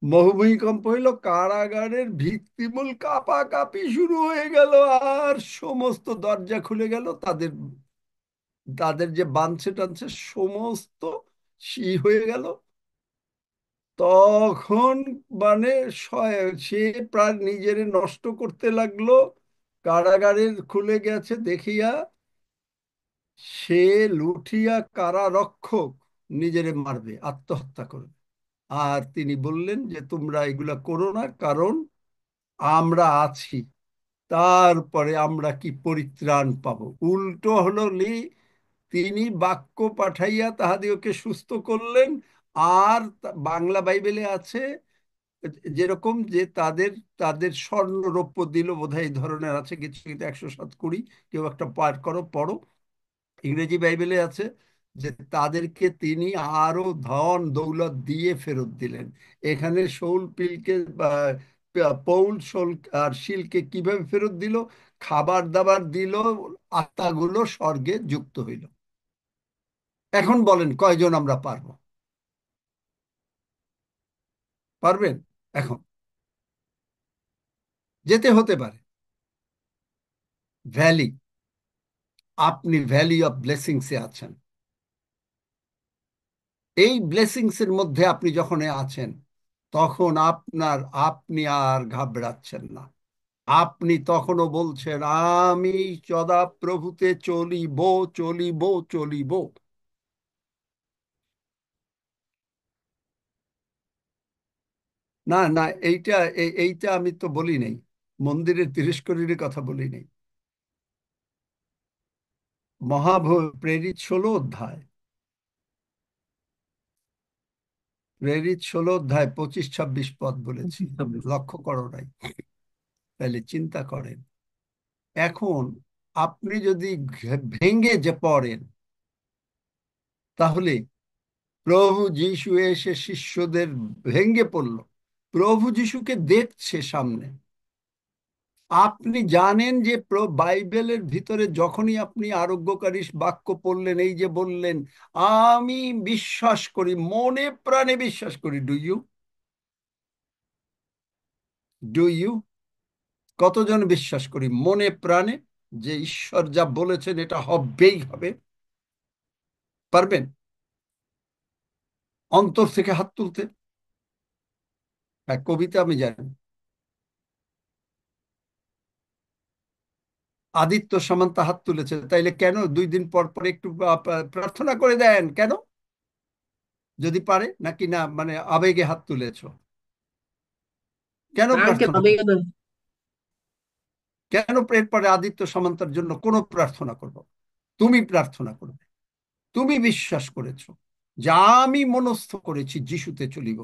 ভূমিকম্প হইলো, কারাগারের ভিত্তিমূল কাঁপাকাঁপি শুরু হয়ে গেল, আর সমস্ত দরজা খুলে গেল। তাদের তাদের যে বাঁধছে টানছে সমস্ত হয়ে গেল। তখন মানে সে প্রায় নিজের নষ্ট করতে লাগলো। কারাগারের খুলে গেছে দেখিয়া সে লুঠিয়া কারারক্ষক নিজেরে মারবে, আত্মহত্যা করবে। আর তিনি বললেন যে তোমরা এগুলা করো না, কারণ আমরা আছি। তারপরে আমরা কি পরিত্রাণ পাবো? উল্টো হলো তিনি বাক্য পাঠাইয়া তাহাদিওকে সুস্থ করলেন। আর বাংলা বাইবেলে আছে যেরকম যে তাদের তাদের স্বর্ণ রৌপ্য দিল, বোধহয় এই ধরনের আছে কিছু কিছু, 107 20, কেউ একটা পার করো পড়ো। ইংরেজি বাইবেলে আছে যে তাদেরকে তিনি আরো ধন দৌলত দিয়ে ফেরত দিলেন। এখানে শৌল পিলকে পৌল শোল আর শিলকে কিভাবে ফেরত দিল? খাবার দাবার দিল, আত্মাগুলো স্বর্গে যুক্ত হইল। এখন বলেন কয়জন আমরা পারবো? পারবেন? এখন যেতে হতে পারে ভ্যালি, আপনি ভ্যালি অফ ব্লেসিংসে আছেন। এই ব্লেসিংস এর মধ্যে আপনি যখন আছেন, তখন আপনি আর ঘাবড়াচ্ছেন না। আপনি তখনও বলছেন, আমি সদা প্রভুতে চলিব, চলিব, চলিব। না না, এইটা আমি তো বলি নাই, মন্দিরের তিরস্করীর কথা বলি নাই। প্রেরিত 16 অধ্যায়, প্রেরিত 16 অধ্যায় 25-26 পদ বলেছি, 25-26 লক্ষ্য করো নাই? তাহলে চিন্তা করেন, এখন আপনি যদি ভেঙে যে পড়েন, তাহলে প্রভু যিশু এসে শিষ্যদের ভেঙে পড়ল, প্রভু যিশুকে দেখছে সামনে। আপনি জানেন যে বাইবেলের ভিতরে যখনই আপনি আরোগ্যকারী বাক্য পড়লেন, এই যে বললেন আমি বিশ্বাস করি, মনে প্রাণে বিশ্বাস করি, ডু ইউ কতজন বিশ্বাস করি মনে প্রাণে যে ঈশ্বর যা বলেছেন এটা হবেই হবে? পারবেন অন্তর থেকে হাত তুলতে? এক কবিতা আমি জানি, আদিত্য সামান্তা হাত তুলেছে, তাইলে কেন 2 দিন পর পর একটু প্রার্থনা করে দেন কেন? যদি পারে নাকি না, মানে আবেগে হাত তুলেছো, কেন আঙ্কেল প্রার্থনা আমি করো? কেন এরপরে আদিত্য সামান্তার জন্য কোনো প্রার্থনা করবো? তুমি প্রার্থনা করবে, তুমি বিশ্বাস করেছো যা আমি মনস্থ করেছি যিশুতে চলিব,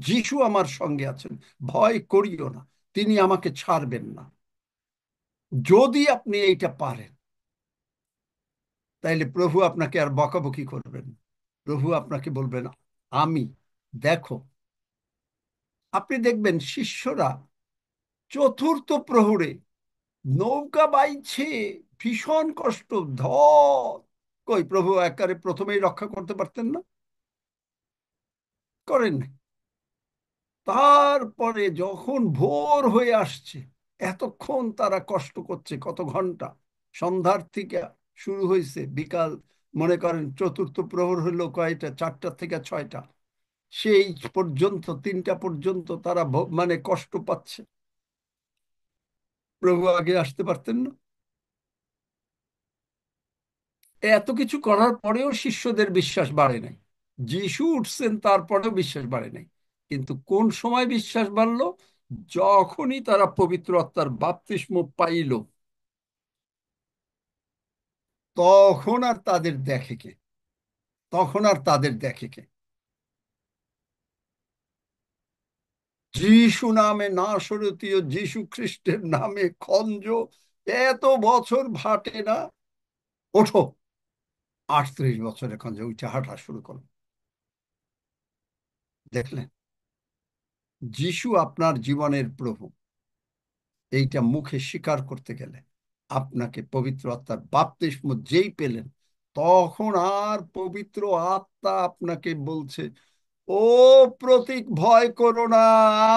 যিশু আমার সঙ্গে আছেন, ভয় করিও না, তিনি আমাকে ছাড়বেন না। যদি আপনি এইটা পারেন, তাইলে প্রভু আপনাকে আর বকাবকি করবেন না। প্রভু আপনাকে বলবেন আমি, দেখো। আপনি দেখবেন শিষ্যরা চতুর্থ প্রহরে নৌকা বাইছে, ভীষণ কষ্ট, ধর। কই প্রভু একেবারে প্রথমেই রক্ষা করতে পারতেন না? করেন নাই। তারপরে যখন ভোর হয়ে আসছে, এতক্ষণ তারা কষ্ট করছে, কত ঘন্টা, সন্ধ্যার থেকে শুরু হয়েছে, বিকাল মনে করেন চতুর্থ প্রহর হলো কয়টা, 4টা থেকে 6টা, সেই পর্যন্ত 3টা পর্যন্ত তারা মানে কষ্ট পাচ্ছে। প্রভু আগে আসতে পারতেন না? এত কিছু করার পরেও শিষ্যদের বিশ্বাস বাড়ে নাই। যিশু উঠছেন, তারপরেও বিশ্বাস বাড়ে নাই। কিন্তু কোন সময় বিশ্বাস বাড়লো? যখনই তারা পবিত্র আত্মার বাপ্তিস্ম পাইল, তখন আর তাদের দেখে কে? তখন আর তাদের দেখে কে? যিশু নামে নাসরতীয় যিশু খ্রিস্টের নামে খঞ্জ, এত বছর ভাটে না, ওঠো। 38 বছরে খঞ্জ উঠে হাঁটা শুরু করো। দেখলেন, যিশু আপনার জীবনের প্রভু, এইটা মুখে স্বীকার করতে গেলে আপনাকে পবিত্র আত্মার বাপ্তিস্ম যেই পেলেন, তখন আর পবিত্র আত্মা আপনাকে বলছে, ও প্রতীক, ভয় করো না,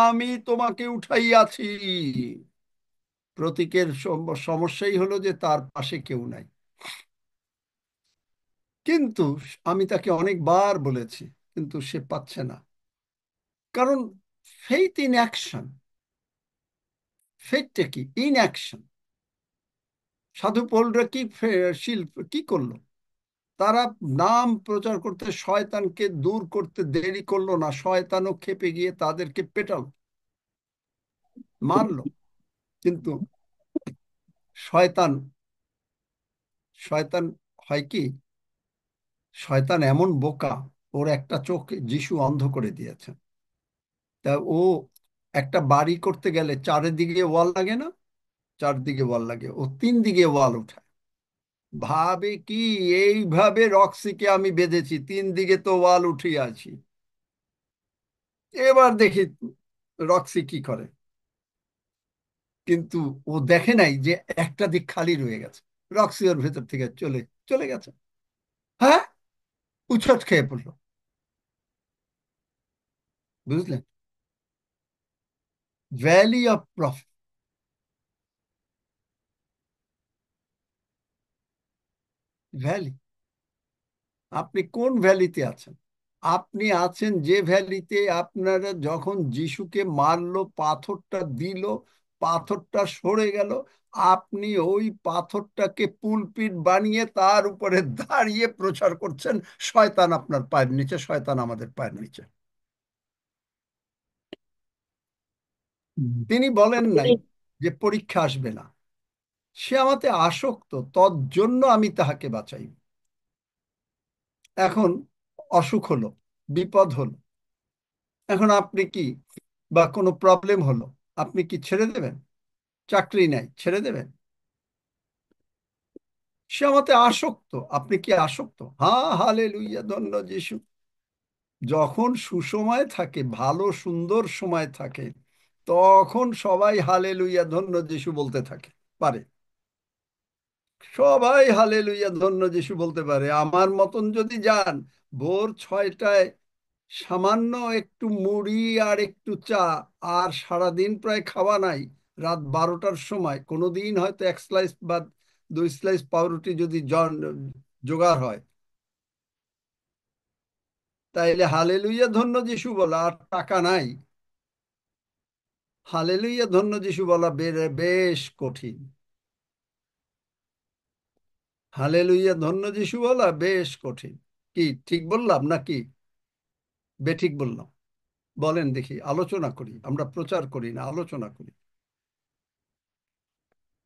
আমি তোমাকে উঠাইয়াছি। প্রতীকের সমস্যাই হলো যে তার পাশে কেউ নাই। কিন্তু আমি তাকে অনেকবার বলেছি, কিন্তু সে পাচ্ছে না। কারণ ফেইথ ইন অ্যাকশন, ফেইথটা কি? In action. সাধু পৌলরা শিল্প কি করলো? তারা নাম প্রচার করতে শয়তানকে দূর করতে দেরি করলো না, শয়তানও খেপে গিয়ে তাদেরকে পেটালো, মারলো। কিন্তু শয়তান শয়তান হয় কি, শয়তান এমন বোকা, ওর একটা চোখ যিশু অন্ধ করে দিয়েছে। তা ও একটা বাড়ি করতে গেলে চারিদিকে ওয়াল লাগে না? চারদিকে ওয়াল লাগে, ও 3 দিকে ওয়াল উঠায়। ভাবে কি, এইভাবে রক্সিকে আমি বেঁধেছি, 3 দিকে তো ওয়াল উঠিয়ে আছি, এবার দেখি রক্সি কি করে। কিন্তু ও দেখে নাই যে একটা দিক খালি রয়ে গেছে, রক্সি ওর ভেতর থেকে চলে চলে গেছে। হ্যাঁ, উছট খেয়ে পড়লো। বুঝলেন? Valley of profit, valley. আপনি কোন ভ্যালিতে আছেন? আপনি আছেন যে ভ্যালিতে আপনারা যখন যিশুকে মারলো, পাথরটা দিল, পাথরটা সরে গেল, আপনি ওই পাথরটাকে পুলপিট বানিয়ে তার উপরে দাঁড়িয়ে প্রচার করছেন, শয়তান আপনার পায়ের নিচে, শয়তান আমাদের পায়ের নিচে। তিনি বলেন নাই যে পরীক্ষা আসবে না, সে আমাতে আসক্ত, তজ্জন্য আমি তাহাকে বাঁচাই। এখন অসুখ হলো, বিপদ হলো, এখন আপনি কি, বা কোনো প্রবলেম হলো, আপনি কি ছেড়ে দেবেন? চাকরি নাই, ছেড়ে দেবেন? সে আমাতে আসক্ত, আপনি কি আসক্ত? হ্যাঁ, হালেলুইয়া, ধন্য যিশু। যখন সুসময় থাকে, ভালো সুন্দর সময় থাকে, তখন সবাই হালেলুইয়া ধন্য যিশু বলতে থাকে পারে। সবাই হালেলুইয়া ধন্য যিশু বলতে পারে। আমার মতন যদি যান, ভোর 6টায় সামান্য একটু মুড়ি আর একটু চা, আর সারাদিন প্রায় খাওয়া নাই, রাত 12টার সময় কোনোদিন হয়তো 1 স্লাইস বা 2 স্লাইস পাউরুটি যদি জোগাড় হয়, তাইলে হালেলুইয়া ধন্য যিশু বলা আর টাকা নাই, হালেলুইয়া ধন্য যিশু বলা বেশ কঠিন। হালেলুইয়া ধন্য যিশু বলা বেশ কঠিন। কি ঠিক বললাম নাকি বেঠিক বললাম? বলেন দেখি, আলোচনা করি, আমরা প্রচার করি না, আলোচনা করি।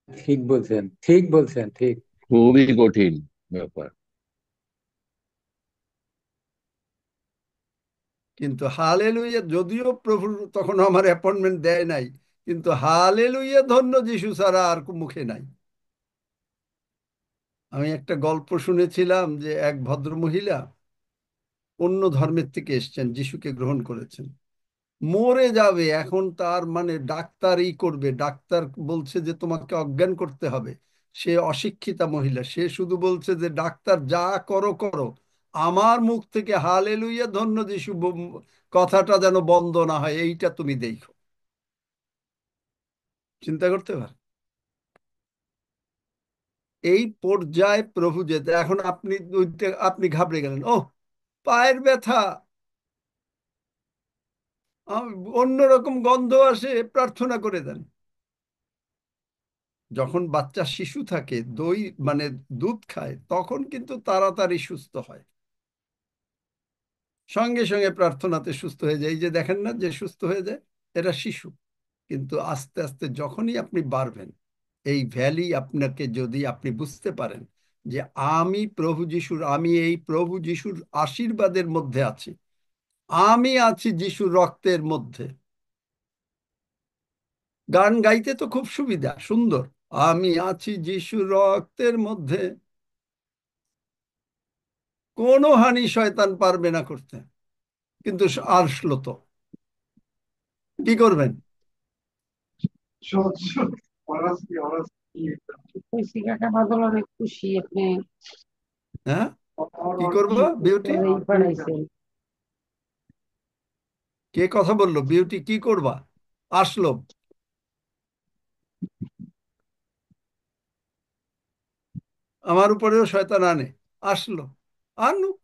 ঠিক বলছেন, ঠিক বলছেন, ঠিক। খুবই কঠিন ব্যাপার। কিন্তু হালেলুইয়া, যদিও প্রভু তখন আমার অ্যাপয়েন্টমেন্ট দেয় নাই, কিন্তু হালেলুইয়া ধন্য যিশু ছাড়া আর মুখে নাই। আমি একটা গল্প শুনেছিলাম যে এক ভদ্র মহিলা অন্য ধর্মের থেকে এসছেন, যিশুকে গ্রহণ করেছেন, মরে যাবে, এখন তার মানে ডাক্তারই করবে, ডাক্তার বলছে যে তোমাকে অজ্ঞান করতে হবে। সে অশিক্ষিতা মহিলা, সে শুধু বলছে যে ডাক্তার যা করো করো, আমার মুখ থেকে হালেলুইয়া ধন্য যিশু কথাটা যেন বন্ধ না হয়, এইটা তুমি দেখো। চিন্তা করতে পার, এই পর্যায়ে প্রভু যেতে। এখন আপনি আপনি ঘাবড়ে গেলেন, ও পায়ের ব্যথা, অন্যরকম গন্ধ আসে, প্রার্থনা করে দেন। যখন বাচ্চা শিশু থাকে, দই মানে দুধ খায়, তখন কিন্তু তাড়াতাড়ি সুস্থ হয়, সঙ্গে সঙ্গে প্রার্থনাতে সুস্থ হয়ে যায়। এই যে দেখেন না যে সুস্থ হয়ে যায়, এরা শিশু। কিন্তু আস্তে আস্তে যখনই আপনি বাড়বেন, এই ভ্যালি আপনাকে যদি আপনি বুঝতে পারেন যে আমি এই প্রভু যিশুর আশীর্বাদের মধ্যে আছি, আমি আছি যিশুর রক্তের মধ্যে। গান গাইতে তো খুব সুবিধা, সুন্দর, আমি আছি যিশুর রক্তের মধ্যে, কোনো হানি শয়তান পারবে না করতে। কিন্তু আসলো তো, কি করবেন? শিখাটা ভালো অনেক খুশি আপনি হ্যাঁ, কি করবো বিউটি? পাঠাইছেন। কে কথা বললো? বিউটি কি করবা? আসলো, আমার উপরেও শয়তান আনে, আসলো, আনুক,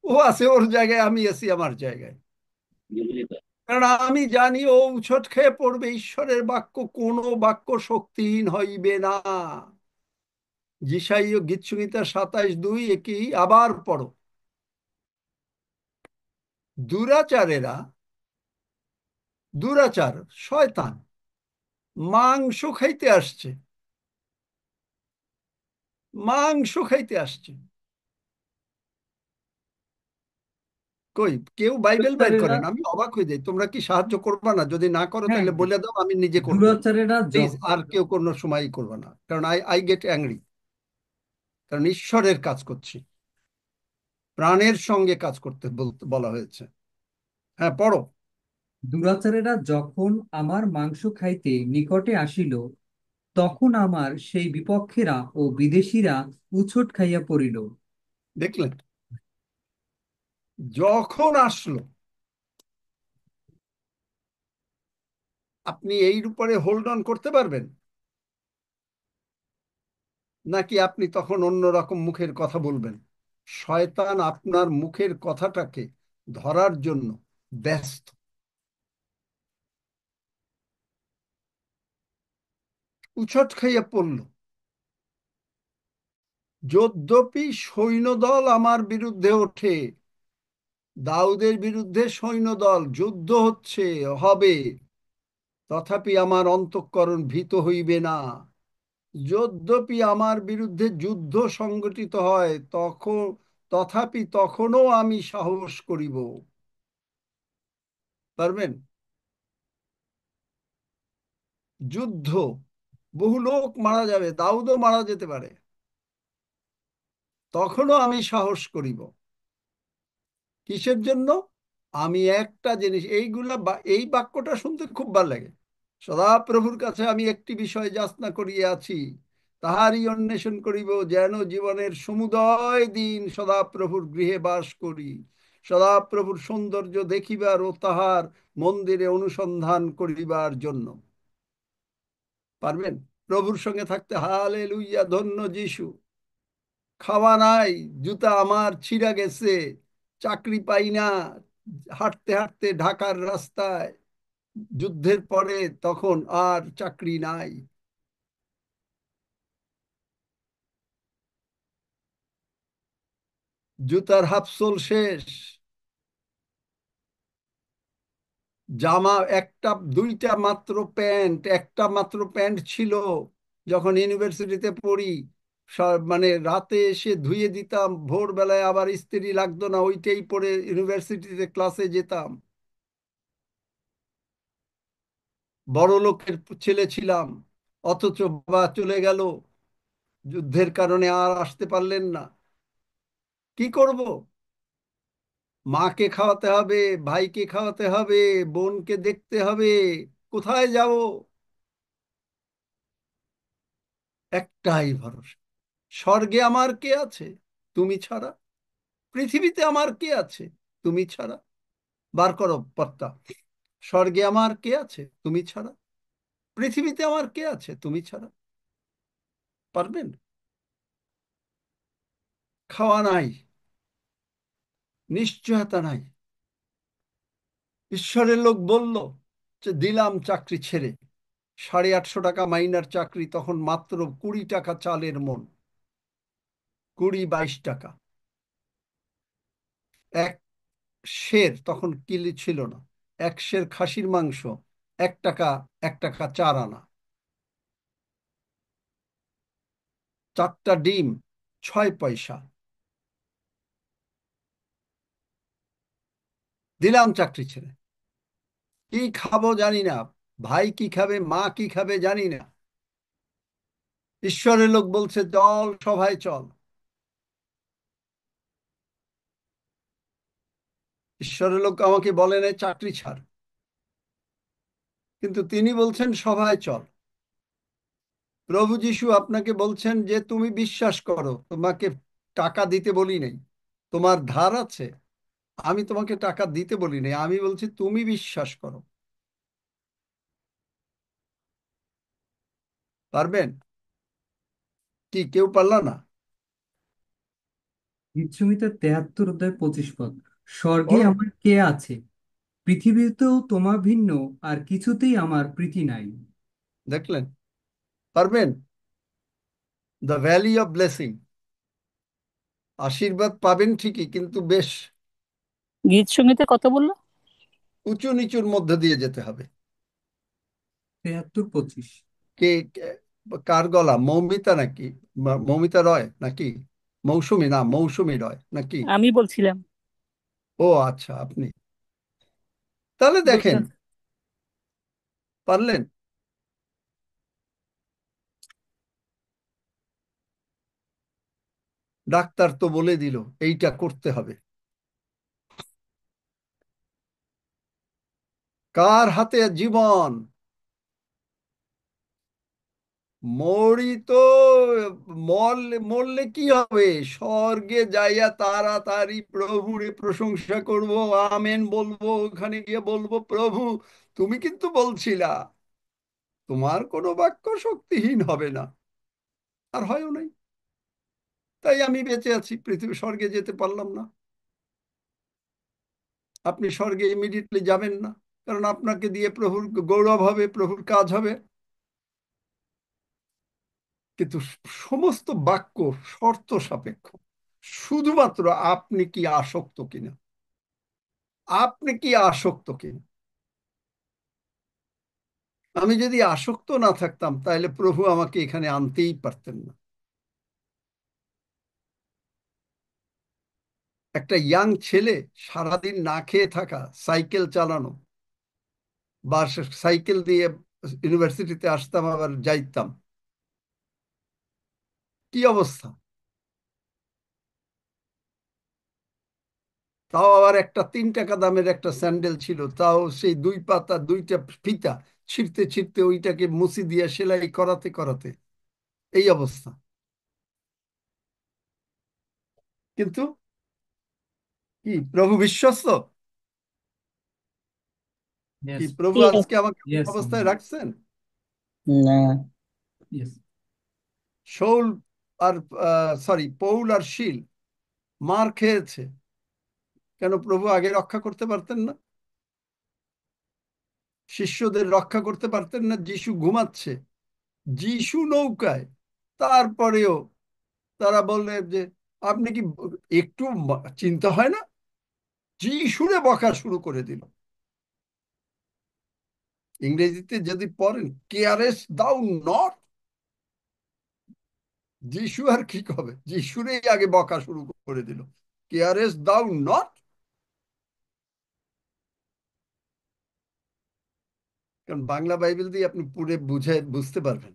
ও আছে ওর জায়গায়, আমি আছি আমার জায়গায়। কারণ আমি জানি ও উছট খেয়ে পড়বে, ঈশ্বরের বাক্য কোনো বাক্য শক্তিহীন হইবে না। যিশাইয় গীতসংহিতা 27:2 একই আবার পড়ো। দুরাচারেরা, দুরাচার শয়তান মাংস খাইতে আসছে, মাংস খাইতে আসছে। কই কেউ বাইবেল বাইর দুরাচারেরা, করেন, আমি অবাক হয়ে যাই। তোমরা কি সাহায্য করবা না? যদি না করো হ্যাঁ, তাহলে বলে দাও, আমি নিজে করব। দুরাচারেরা প্লিজ, আর কেউ কোনো সময়ই করবে না, কারণ আই আই গেট অ্যাংরি। কারণ ঈশ্বরের কাজ করছি, প্রাণের সঙ্গে কাজ করতে বলা হয়েছে। হ্যাঁ, পড়ো। দুরাচারেরা যখন আমার মাংস খাইতে নিকটে আসিল, তখন আমার সেই বিপক্ষেরা ও বিদেশীরা উছট খাইয়া পড়িল। দেখলেন, যখন আসলো। আপনি এই উপরে হোল্ড অন করতে পারবেন, নাকি আপনি তখন অন্যরকম মুখের কথা বলবেন? শয়তান আপনার মুখের কথাটাকে ধরার জন্য ব্যস্ত। উছট খাইয়া পড়ল। যদ্যপি সৈন্যদল আমার বিরুদ্ধে ওঠে, দাউদের বিরুদ্ধে সৈন্যদল, যুদ্ধ হচ্ছে, হবে, তথাপি আমার অন্তঃকরণ ভীত হইবে না। যদ্যপি আমার বিরুদ্ধে যুদ্ধ সংগঠিত হয়, তথাপি তখনও আমি সাহস করিব। পারবেন? যুদ্ধ, বহু লোক মারা যাবে, দাউদও মারা যেতে পারে, তখনও আমি সাহস করিব। কিসের জন্য? আমি একটা জিনিস, এই বাক্যটা শুনতে খুব ভালো লাগে। সদাপ্রভুর কাছে আমি একটি বিষয় যাচনা করিয়াছি, তাহারই অন্বেষণ করিব, যেন জীবনের সমুদয় দিন সদাপ্রভুর গৃহে বাস করি, সদাপ্রভুর সৌন্দর্য দেখিবার ও তাহার মন্দিরে অনুসন্ধান করিবার জন্য। পারবেন? প্রভুর সঙ্গে থাকতে হালেলুইয়া, ধন্য যিশু। খাওয়া নাই, জুতা আমার ছিঁড়া গেছে, চাকরি পাই না, হাঁটতে হাঁটতে ঢাকার রাস্তায়, যুদ্ধের পরে তখন আর চাকরি নাই। জুতার হাফসোল শেষ, জামা একটা, দুইটা মাত্র প্যান্ট, একটা মাত্র প্যান্ট ছিল যখন ইউনিভার্সিটিতে পড়ি। মানে রাতে এসে ধুয়ে দিতাম, ভোরবেলায় আবার ইস্ত্রি লাগতো না, ওইটাই পরে ইউনিভার্সিটিতে ক্লাসে যেতাম। বড় লোকের ছেলে ছিলাম, অথচ বাবা চলে গেল, যুদ্ধের কারণে আর আসতে পারলেন না। কি করব? মাকে খাওয়াতে হবে, ভাইকে খাওয়াতে হবে, বোনকে দেখতে হবে, কোথায় যাব? একটাই ভরসা, স্বর্গে আমার কে আছে? তুমি ছাড়া। পৃথিবীতে আমার কে আছে? তুমি ছাড়া। বার করো পর্দা। স্বর্গে আমার কে আছে? তুমি ছাড়া। পৃথিবীতে আমার কে আছে? তুমি ছাড়া। পারবেন? খাওয়া নাই, নিশ্চয়তা নাই। ঈশ্বরের লোক বলল যে দিলাম চাকরি ছেড়ে, 850 টাকা মাইনার চাকরি, তখন মাত্র 20 টাকা চালের মন, 20-22 টাকা। এক সের, তখন কিলি ছিল না, এক সের খাসির মাংস 1 টাকা, 1 টাকা 4 আনা। 4টা ডিম 6 পয়সা। দিলাম চাকরি ছেড়ে। কি খাবো জানি না, ভাই কি খাবে, মা কি খাবে জানি না। ঈশ্বরের লোক বলছে চল, সভায় চল। ঈশ্বরের লোক আমাকে বলে নাই চাকরি ছাড়, কিন্তু তিনি বলছেন সভায় চল। প্রভু যিশু আপনাকে বলছেন যে তুমি বিশ্বাস করো, তোমাকে টাকা দিতে বলি নাই। তোমার ধার আছে, আমি তোমাকে টাকা দিতে বলি নাই, আমি বলছি তুমি বিশ্বাস করো। পারবেন? কি কেউ পারল না? গীতসংহিতা 73 অধ্যায় 25 পদ। স্বর্গে পড়ো। আমার কে আছে? পৃথিবীতেও তোমা ভিন্ন আর কিছুতেই আমার প্রীতি নাই। দেখলেন? পারবেন? The valley of blessing. আশীর্বাদ পাবেন ঠিকই, কিন্তু বেশ গীত সঙ্গীতে কত বললো? উঁচু নিচুর মধ্যে দিয়ে যেতে হবে। 73-25। কার গলা? মৌমিতা নাকি? মৌমিতা রয় নাকি? মৌসুমী? না, মৌসুমী রয় নাকি? আমি বলছিলাম। ও আচ্ছা, আপনি তাহলে দেখেন, বলছিলাম। পারলেন। ডাক্তার তো বলে দিল এইটা করতে হবে। কার হাতে জীবন? মরি তো, মরলে কি হবে? স্বর্গে যাইয়া তাড়াতাড়ি প্রভুরে প্রশংসা করব, আমেন বলবো, ওখানে গিয়ে বলবো, প্রভু তুমি কিন্তু বলছিলা তোমার কোনো বাক্য শক্তিহীন হবে না, আর হয়ও নাই। তাই আমি বেঁচে আছি, পৃথিবী স্বর্গে যেতে পারলাম না। আপনি স্বর্গে ইমিডিয়েটলি যাবেন না, কারণ আপনাকে দিয়ে প্রভুর গৌরব হবে, প্রভুর কাজ হবে। কিন্তু সমস্ত বাক্য শর্ত সাপেক্ষ, শুধুমাত্র আপনি কি আসক্ত কিনা, আপনি কি আসক্ত কিনা। আমি যদি আসক্ত না থাকতাম তাহলে প্রভু আমাকে এখানে আনতেই পারতেন না। একটা ইয়াং ছেলে সারাদিন না খেয়ে থাকা, সাইকেল চালানো, বা সাইকেল দিয়ে ইউনিভার্সিটিতে আসতাম আবার যাইতাম, কি অবস্থা। তাও আবার একটা 3 টাকা দামের একটা স্যান্ডেল ছিল, তাও সেই 2 পাতা 2টা ফিতা ছিঁড়তে ছিঁড়তে ওইটাকে মুছি দিয়ে সেলাই করাতে করাতে এই অবস্থা। কিন্তু কি প্রভু বিশ্বস্ত? কি Yes. প্রভু ঠিক আজকে আছে। আমাকে এই Yes. অবস্থায় রাখছেন? না। Yes. শৌল আর পৌল আর শীল মার খেয়েছে, কেন প্রভু আগে রক্ষা করতে পারতেন না? শিষ্যদের রক্ষা করতে পারতেন না? যিশু ঘুমাচ্ছে, যিশু নৌকায়, তারপরেও তারা বললেন যে আপনি কি একটু চিন্তা হয় না? যিশুরে বকা শুরু করে দিল। ইংরেজিতে যদি পড়েন, কেয়ারেস দাও নট, যিশু আর কি হবে, যিশুরেই আগে বকা শুরু করে দিল, কেয়ারেস দাও নট। কারণ বাংলা বাইবেল দিয়ে আপনি পুরো বুঝতে পারবেন।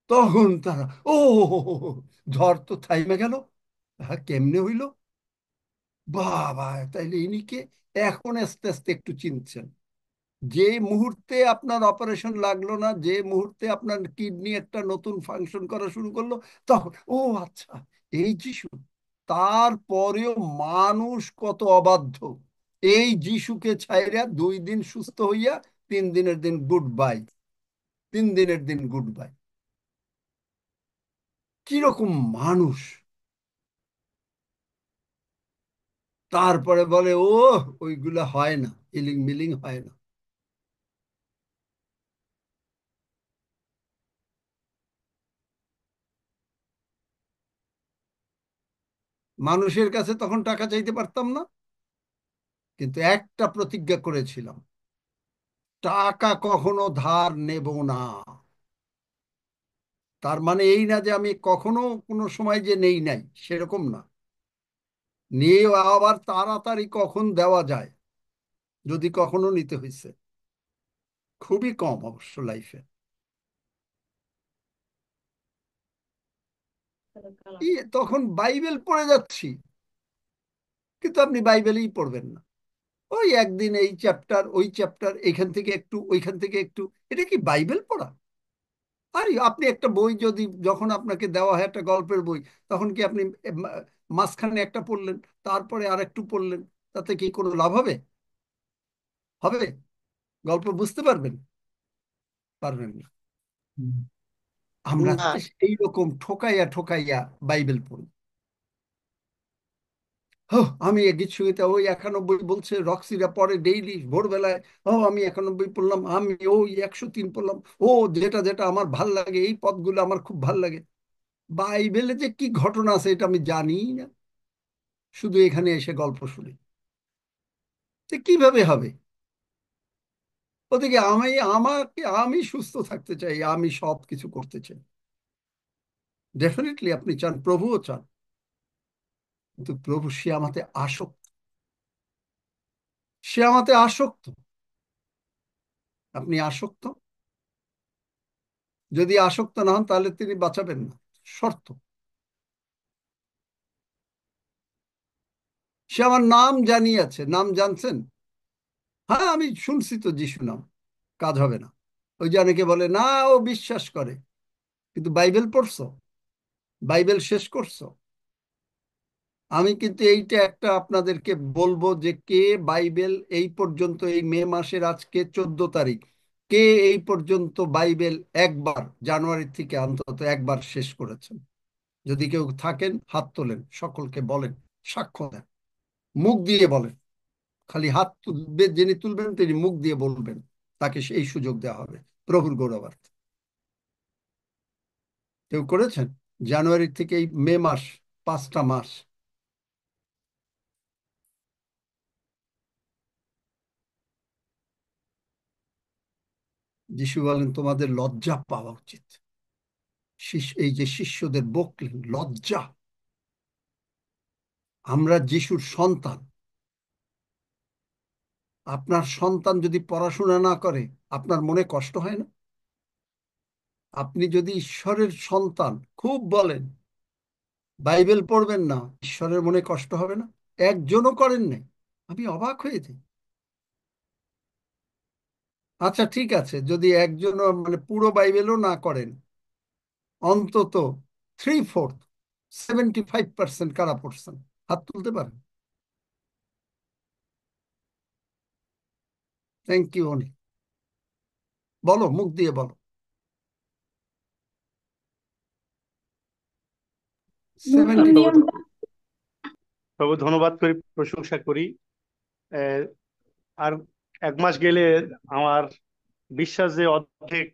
তখন তারা, ও ঝড় তো থাইমে গেল, হ্যাঁ কেমনে হইল? বাবা, তাইলে ইনিকে এখন আস্তে আস্তে একটু চিনছেন। যে মুহূর্তে আপনার অপারেশন লাগলো না, যে মুহূর্তে আপনার কিডনি একটা নতুন ফাংশন করা শুরু করলো, তখন ও আচ্ছা, এই যিশু। তারপরেও মানুষ কত অবাধ্য, এই যিশুকে ছাইরা 2 দিন সুস্থ হইয়া 3 দিনের দিন গুড বাই, 3 দিনের দিন গুড বাই। কিরকম মানুষ! তারপরে বলে ও ওইগুলা হয় না, ইলিং মিলিং হয় না। মানুষের কাছে তখন টাকা চাইতে পারতাম না, কিন্তু একটা প্রতিজ্ঞা করেছিলাম, টাকা কখনো ধার নেব না। তার মানে এই না যে আমি কখনো কোনো সময় যে নেই নাই, সেরকম না। নিয়ে আবার তাড়াতাড়ি কখন দেওয়া যায়, যদি কখনো নিতে হয়েছে, খুবই কম অবশ্য লাইফে। তখন বাইবেল পড়ে যাচ্ছি, কিন্তু আপনি বাইবেলই পড়বেন না। ওই একদিন এই চ্যাপ্টার ওই চ্যাপ্টার, এখান থেকে একটু ওইখান থেকে একটু, এটা কি বাইবেল পড়া? আরে আপনি একটা বই যদি যখন আপনাকে দেওয়া হয় একটা গল্পের বই, তখন কি আপনি মাঝখানে একটা পড়লেন, তারপরে আর একটু পড়লেন, তাতে কি কোনো লাভ হবে? হবে? গল্প বুঝতে পারবেন? পারবেন না। হুম। আমরা না, সেই রকম ঠকাইয়া ঠকাইয়া বাইবেল পড়ি। আমি গীত সঙ্গীতে ওই 91 বলছে, রক্সিরা পরে ডেইলি ভোরবেলায়, আমি 91 পড়লাম, আমি ওই 103 পড়লাম, ও যেটা যেটা আমার ভাল লাগে, এই পদগুলো আমার খুব ভাল লাগে। বাইবেলে যে কি ঘটনা আছে এটা আমি জানি না, শুধু এখানে এসে গল্প শুনি। তো কিভাবে হবে? ওদিকে আমি সুস্থ থাকতে চাই, আমি সব কিছু করতে চাই। ডেফিনেটলি আপনি চান, প্রভুও চান, কিন্তু প্রভু সে আমাতে আসক্ত, সে আমাতে আসক্ত। আপনি আসক্ত? যদি আসক্ত না হন তাহলে তিনি বাঁচাবেন না, শর্ত। সে আমার নাম জানিয়েছে, নাম জানছেন? হ্যাঁ, আমি শুনছি তো যিশু নাম, কাজ হবে না। ওই যে অনেকে বলে না, ও বিশ্বাস করে, কিন্তু বাইবেল পড়ছো? বাইবেল শেষ করছো? আমি কিন্তু এইটা একটা আপনাদেরকে বলবো যে কে বাইবেল এই পর্যন্ত, এই মে মাসের আজকে 14 তারিখ, কে এই পর্যন্ত বাইবেল একবার, জানুয়ারি থেকে অন্তত একবার শেষ করেছেন? যদি কেউ থাকেন হাত তোলেন, সকলকে বলেন, সাক্ষ্য দেন, মুখ দিয়ে বলেন। খালি হাত তুলবে, যিনি তুলবেন তিনি মুখ দিয়ে বলবেন, তাকে সেই সুযোগ দেওয়া হবে প্রভুর গৌরবার্থে। কেউ করেছেন? জানুয়ারি থেকে এই মে মাস, 5টা মাস। যিশু বলেন তোমাদের লজ্জা পাওয়া উচিত। এই যে শিষ্যদের বকলেন, লজ্জা। আমরা যিশুর সন্তান। আপনার সন্তান যদি পড়াশোনা না করে, আপনার মনে কষ্ট হয় না? আপনি যদি ঈশ্বরের সন্তান খুব বলেন, বাইবেল পড়বেন না, ঈশ্বরের মনে কষ্ট হবে না? একজনও করেন নাই, আমি অবাক হয়ে যাই। আচ্ছা ঠিক আছে, যদি একজনও মানে পুরো বাইবেলও না করেন, অন্তত 3/4, 75% কারা পড়ছেন? হাত তুলতে পারেন? থ্যাংক ইউ অনি। বলো, মুখ দিয়ে বলো। নতুন 70। নিয়মটা প্রভু ধন্যবাদ করি, প্রশংসা করি। আহ, আর 1 মাস গেলে আমার বিশ্বাস যে অর্ধেক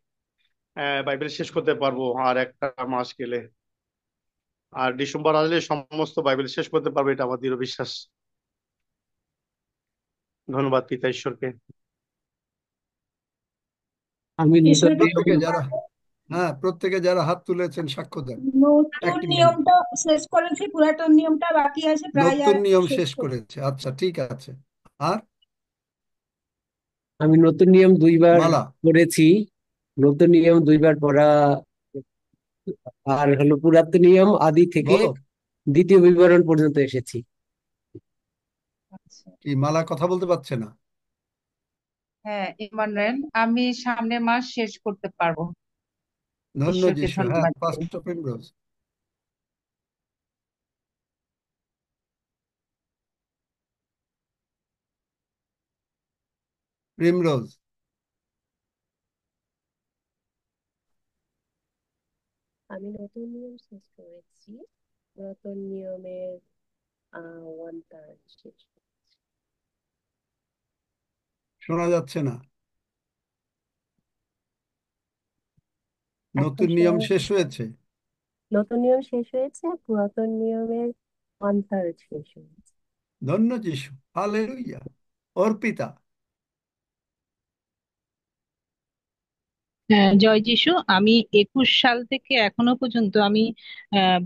বাইবেল শেষ করতে পারবো, আর 1টা মাস গেলে। আর ডিসেম্বর আসলে সমস্ত বাইবেল শেষ করতে পারবো, এটা আমার দৃঢ় বিশ্বাস। ধন্যবাদ পিতা ঈশ্বরকে। আমি নতুন ঈশ্বরকে নিয়ম প্রত্যেকে যারা, হ্যাঁ, প্রত্যেকে যারা হাত তুলেছেন সাক্ষ্য দেন। নতুন 1 মিনিট। নিয়মটা শেষ করেছি, পুরাতন নিয়মটা বাকি আছে, প্রায় নতুন আর নিয়ম শেষ শেষ করি। করেছে, আচ্ছা ঠিক আছে। আর আমি নতুন নিয়ম 2বার মালা? পড়েছি। নতুন নিয়ম 2বার পড়া। আর হলো পুরাতন নিয়ম আদি থেকে বলো, দ্বিতীয় বিবরণ পর্যন্ত এসেছি। আচ্ছা। কি মালা কথা বলতে পারছে না? হ্যাঁ, ইমানুয়েল, আমি সামনের মাস শেষ করতে পারবো। ধন্য ঈশ্বরকে যিশু। হ্যাঁ, ধন্যবাদ দিই। পাস্টর প্রিমরোজ। প্রিমরোজ। আমি নতুন নিয়ম শেষ করেছি। নতুন নিয়মের 1/3 শেষ। শোনা যাচ্ছে না। এখন নতুন নিয়ম শোনা শেষ হয়েছে। নতুন নিয়ম শেষ হয়েছে, পুরাতন নিয়মের 1/3 শেষ হয়েছে। ধন্য যিশু, হালেলুয়া। অর্পিতা। হ্যাঁ, জয় যিশু। আমি 21 সাল থেকে এখনো পর্যন্ত আমি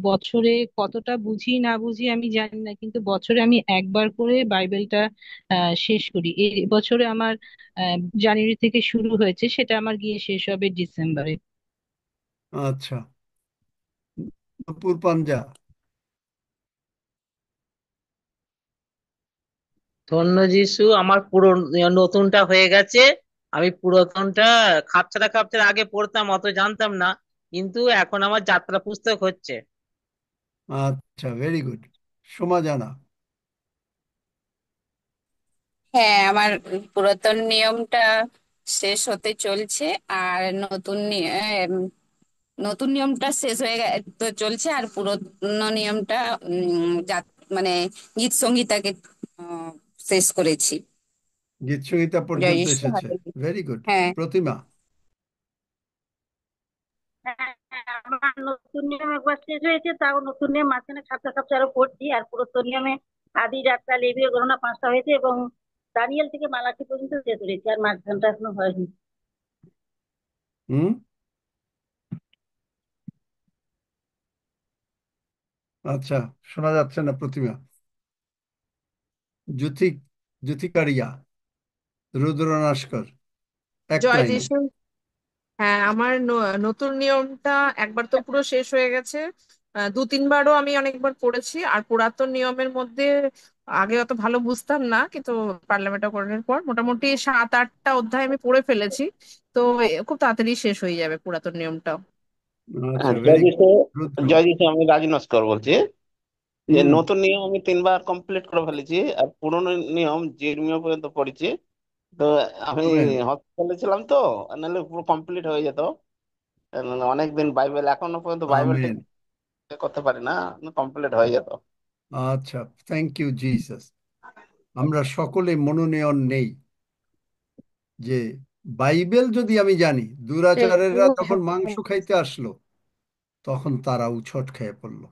বছরে কতটা বুঝি না বুঝি আমি জানি না, কিন্তু বছরে আমি একবার করে বাইবেলটা শেষ করি। এই বছরে আমার আহ, জানুয়ারি থেকে শুরু হয়েছে, সেটা আমার গিয়ে শেষ হবে ডিসেম্বরে। আচ্ছা, নুপুর পাঞ্জা। ধন্য যিশু, আমার পুরো নতুনটা হয়ে গেছে। আমি পুরাতনটা খাপছাড়া খাপছাড়া আগে পড়তাম, অত জানতাম না, কিন্তু এখন আমার যাত্রা পুস্তক হচ্ছে। আচ্ছা, ভেরি গুড। সোমা জানা। হ্যাঁ, আমার পুরাতন নিয়মটা শেষ হতে চলছে, আর নতুন নিয়মটা শেষ হয়ে তো চলছে, আর পুরনো নিয়মটা মানে গীত সংগীতাকে আহ, শেষ করেছি। গীত সংহিতা জয় পর্যন্ত যিশু, এসেছে। হালেলুয়া। Very good. হ্যাঁ। প্রতিমা। হ্যাঁ, আমার নতুন নিয়ম একবার শেষ হয়েছে, তাও নতুন নিয়ম মাঝখানে খাপটা খাপটা আরো পড়ছি। আর পুরাতন নিয়মে আদি যাত্রা, লেবীয় গণনা 5টা হয়েছে, এবং দানিয়েল থেকে মালাকি পর্যন্ত শেষ হয়েছে, আর মাঝখানটা এখনো হয়নি। হুম। আচ্ছা, শোনা যাচ্ছে না প্রতিমা। জ্যোতি, জ্যোতিকারিয়া, রুদ্র নস্কর, এক জয় লাইনে। যিশু। হ্যাঁ, আমার নতুন নিয়মটা একবার তো পুরো শেষ হয়ে গেছে। দু তিনবারও আমি অনেকবার পড়েছি। আর পুরাতন নিয়মের মধ্যে আগে অত ভালো বুঝতাম না, কিন্তু পার্লামেন্টটা করার পর মোটামুটি 7-8টা অধ্যায় আমি পড়ে ফেলেছি। তো খুব তাড়াতাড়ি শেষ হয়ে যাবে পুরাতন নিয়মটাও। আচ্ছা, জয় ভেরি যিশু। গুড। রুদ্র। জয় যিশু, আমি রাজু নস্কর বলছি। যে হুম। নতুন নিয়ম আমি 3বার কমপ্লিট করে ফেলেছি, আর পুরোনো নিয়ম জিরমিয় পর্যন্ত পড়েছি। তো আমি আমেন। হসপিটালে ছিলাম তো, নাহলে পুরো কমপ্লিট হয়ে যেত। অনেকদিন বাইবেল এখনো পর্যন্ত বাইবেল ঠিক আমেন। করতে পারি না, কমপ্লিট হয়ে যেত। আচ্ছা, থ্যাংক ইউ জিসাস। আমরা সকলে মনোনয়ন নেই যে বাইবেল যদি আমি জানি, দুরাচারেরা তখন মাংস খাইতে আসলো, তখন তারা উছট খেয়ে পড়লো।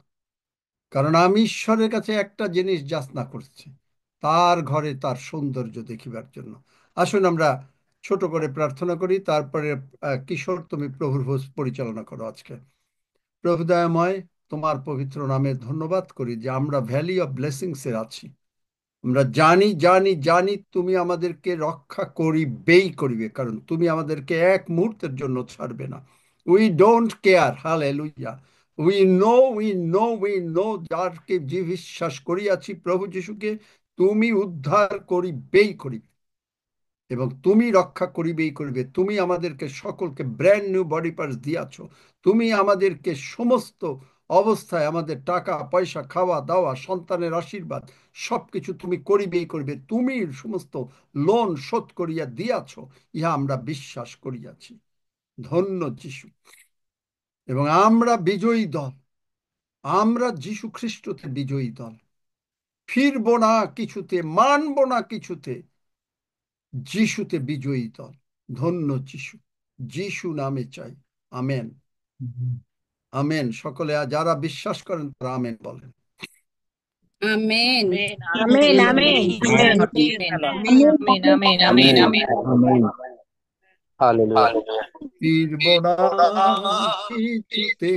কারণ আমি ঈশ্বরের কাছে একটা জিনিস যাচনা করছি, তার ঘরে তার সৌন্দর্য দেখিবার জন্য। আসুন আমরা ছোট করে প্রার্থনা করি, তারপরে কিশোর তুমি প্রভুর ভোজ পরিচালনা করো আজকে। প্রভু দয়াময়, তোমার পবিত্র নামে ধন্যবাদ করি যে আমরা ভ্যালি অফ ব্লেসিংস এর আছি। আমরা জানি জানি জানি তুমি আমাদেরকে রক্ষা করিবেই করিবে, কারণ তুমি আমাদেরকে এক মুহূর্তের জন্য ছাড়বে না। We don't care. Hallelujah. We know যারকে যে বিশ্বাস করিয়াছি প্রভু যিশুকে, তুমি উদ্ধার করিবেই করিবে এবং তুমি রক্ষা করিবেই করিবে। তুমি আমাদেরকে সকলকে ব্র্যান্ড নিউ বডি পার্টস দিয়াছ। তুমি আমাদেরকে সমস্ত অবস্থায় আমাদের টাকা পয়সা, খাওয়া দাওয়া, সন্তানের আশীর্বাদ সবকিছু তুমি করিবেই করিবে। তুমি সমস্ত লোন শোধ করিয়া দিয়াছ, ইহা আমরা বিশ্বাস করিয়াছি। ধন্য যিশু। এবং আমরা বিজয়ী দল, আমরা যিশু খ্রিস্টতে বিজয়ী দল। ফিরবো না কিছুতে, মানবো না কিছুতে, যিশুতে বিজয়ী দল। ধন্য যিশু, যিশু নামে চাই। Amen, amen. সকলে যারা বিশ্বাস করেন তারা আমেন বলেন। Amen. Amen, amen. Amen, amen. Amen amen amen amen. Hallelujah. ফিরব না কিছুতে,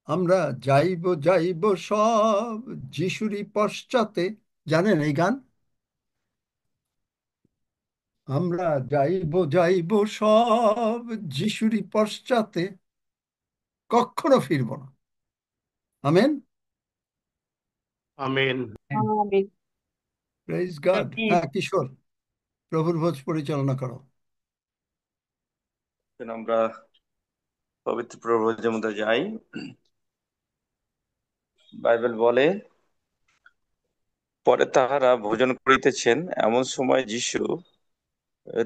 আমরা যাইব যাইব সব যিশুরই পশ্চাতে। জানেন এই গান? আমরা যাইব যাইব সব যিশুরই পশ্চাতে, কখনো ফিরব না। আমেন। আমেন। Praise God. হ্যাঁ কিশোর, প্রভুর ভোজ পরিচালনা করো। আমরা পবিত্র প্রভুর মধ্যে যাই। বাইবেল বলে, পরে তাহারা ভোজন করিতেছেন, এমন সময় যীশু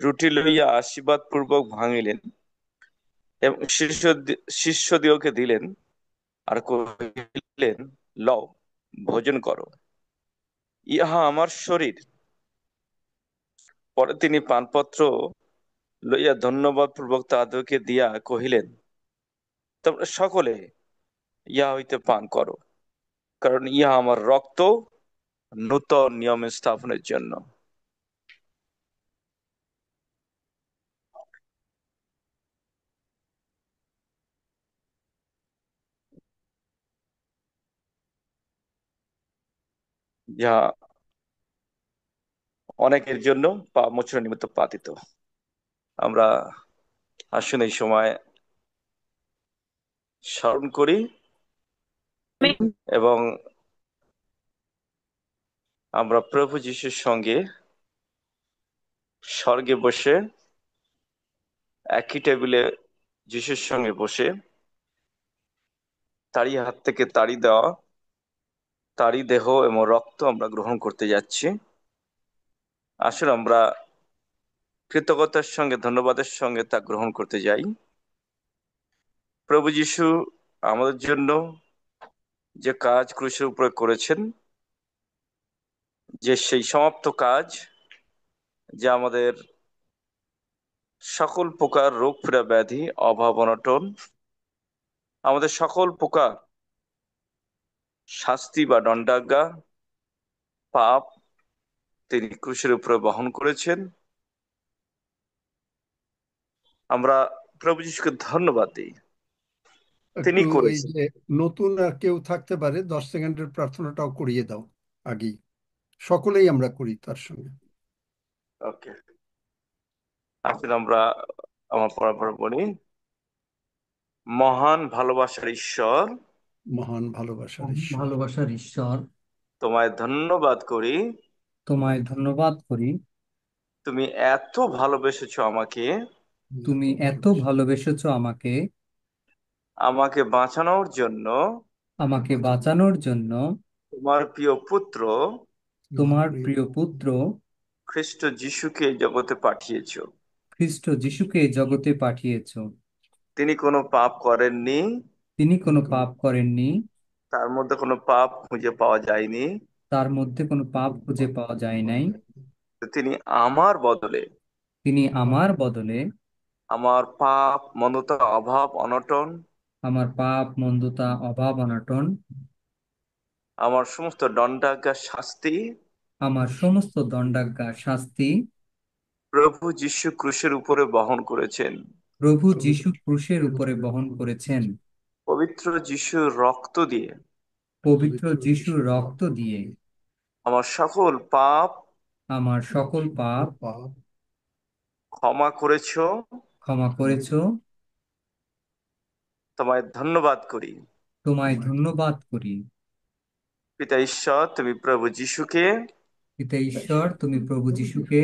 রুটি লইয়া আশীর্বাদ পূর্বক ভাঙিলেন এবং শিষ্যদিগকে দিলেন, আর কহিলেন, লও, ভোজন করো, ইহা আমার শরীর। পরে তিনি পানপত্র লইয়া ধন্যবাদ পূর্বক তাহাদেরকে দিয়া কহিলেন, তোমরা সকলে ইহা হইতে পান করো, কারণ ইহা আমার রক্ত, নূতন নিয়মের স্থাপনের জন্য। যা অনেকের জন্য পাপ মোচনের নিমিত্ত পাতিত। আমরা আসুন এই সময় স্মরণ করি এবং আমরা প্রভু যীশুর সঙ্গে স্বর্গে বসে একই টেবিলে যীশুর সঙ্গে বসে তারই হাত থেকে তারই দেওয়া তারই দেহ এবং রক্ত আমরা গ্রহণ করতে যাচ্ছি। আসুন আমরা কৃতজ্ঞতার সঙ্গে, ধন্যবাদের সঙ্গে তা গ্রহণ করতে যাই। প্রভু যীশু আমাদের জন্য যে কাজ ক্রুশের উপরে করেছেন, যে সেই সমাপ্ত কাজ, যে আমাদের সকল প্রকার রোগ পীড়া ব্যাধি অভাব অনটন, আমাদের সকল প্রকার শাস্তি বা দণ্ডাজ্ঞা পাপ তিনি ক্রুশের উপরে বহন করেছেন। আমরা প্রভু যীশুকে ধন্যবাদ দিই, তিনি একটু এই করেছেন। যে নতুন আর কেউ থাকতে পারে, 10 সেকেন্ডের প্রার্থনাটাও করিয়ে দাও আগেই, সকলেই আমরা করি তার সঙ্গে। ওকে, আসলে আমরা আমার পড়া বলি। মহান ভালোবাসার ঈশ্বর, মহান ভালোবাসার ঈশ্বর, ভালোবাসার ঈশ্বর, তোমায় ধন্যবাদ করি, তোমায় ধন্যবাদ করি। তুমি এত ভালোবেসেছো আমাকে, তুমি এত ভালোবেসেছো আমাকে, আমাকে বাঁচানোর জন্য আমাকে বাঁচানোর জন্য তোমার প্রিয় পুত্র তোমার প্রিয় পুত্র খ্রিস্ট যিশুকে জগতে পাঠিয়েছো। খ্রিস্ট যিশুকে জগতে পাঠিয়েছো। তিনি কোনো পাপ করেননি, তিনি কোনো পাপ করেননি, তার মধ্যে কোনো পাপ খুঁজে পাওয়া যায়নি। তার মধ্যে কোনো পাপ খুঁজে পাওয়া যায় নাই। তিনি আমার বদলে তিনি আমার বদলে আমার পাপ মন্দতা অভাব অনটন, আমার পাপ মন্দতা অভাব অনটন, আমার সমস্ত দণ্ডাজ্ঞা শাস্তি আমার সমস্ত দণ্ডাজ্ঞা শাস্তি প্রভু যীশু ক্রুশের উপরে বহন করেছেন। প্রভু যিশু ক্রুশের উপরে বহন করেছেন। পবিত্র যিশুর রক্ত দিয়ে পবিত্র যিশুর রক্ত দিয়ে আমার সকল পাপ আমার সকল পাপ ক্ষমা করেছো। ক্ষমা করেছো। তোমায় ধন্যবাদ করি। তোমায় ধন্যবাদ করি। পিতা ঈশ্বর, তুমি প্রভু যিশুকে পিতা ঈশ্বর, তুমি প্রভু যিশুকে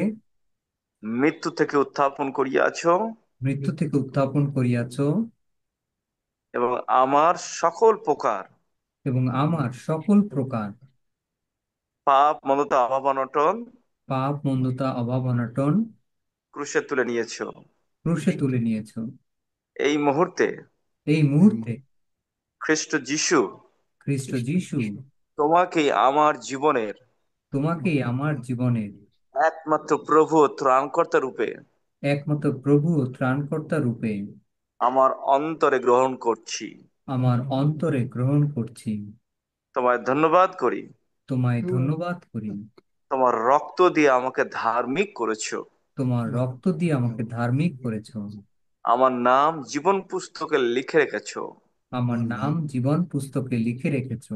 মৃত্যু থেকে উত্থাপন করিয়াছো মৃত্যু থেকে উত্থাপন করিয়াছো এবং আমার সকল প্রকার এবং আমার সকল প্রকার পাপ মন্দতা অভাব অনটন পাপ মন্দতা অভাব অনটন ক্রুশে তুলে নিয়েছো। ক্রুশে তুলে নিয়েছো। এই মুহূর্তে এই মুহূর্তে খ্রিস্ট যিশু খ্রিস্ট যিশু তোমাকেই আমার জীবনের তোমাকেই আমার জীবনের একমাত্র প্রভু ও ত্রাণকর্তা রূপে একমাত্র প্রভু ও ত্রাণকর্তা রূপে আমার অন্তরে গ্রহণ করছি। আমার অন্তরে গ্রহণ করছি। তোমায় ধন্যবাদ করি, তোমায় ধন্যবাদ করি। তোমার রক্ত দিয়ে আমাকে ধার্মিক করেছো। তোমার রক্ত দিয়ে আমাকে ধার্মিক করেছো। আমার নাম জীবন পুস্তকে লিখে রেখেছো। আমার নাম জীবন পুস্তকে লিখে রেখেছো।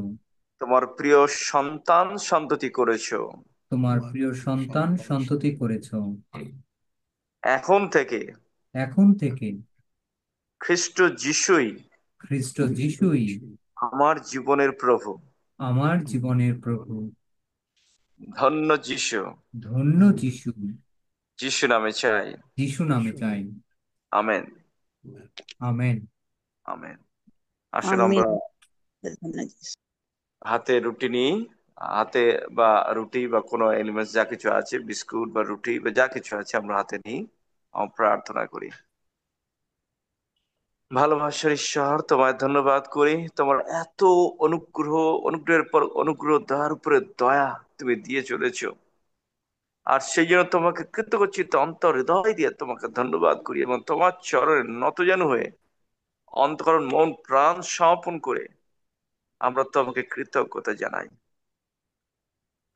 তোমার প্রিয় সন্তান সন্ততি করেছো। তোমার প্রিয় সন্তান সন্ততি করেছো। এখন থেকে এখন থেকে খ্রিস্ট যিশুই খ্রিস্ট যিশুই আমার জীবনের প্রভু। আমার জীবনের প্রভু। ধন্য যিশু, ধন্য যিশু। যিশু নামে চাই। যিশু নামে চাই। Amen, amen. আমেন। আসলে আমরা হাতে রুটি নিই, হাতে বা রুটি বা কোনো এলিমেন্টস যা কিছু আছে, বিস্কুট বা রুটি বা যা কিছু আছে আমরা হাতে নিই, আমরা প্রার্থনা করি। ভালোবাসার ঈশ্বর, তোমায় ধন্যবাদ করি, তোমার এত অনুগ্রহ, অনুগ্রহের পর অনুগ্রহ, দয়ার উপরে দয়া তুমি দিয়ে চলেছো। আর সেই জন্য তোমাকে কৃতজ্ঞচিত্ত অন্তর হৃদয় দিয়ে তোমাকে ধন্যবাদ করি এবং তোমার চরণে নতজানু হয়ে অন্তঃকরণ মন প্রাণ সমর্পণ করে আমরা তোমাকে কৃতজ্ঞতা জানাই।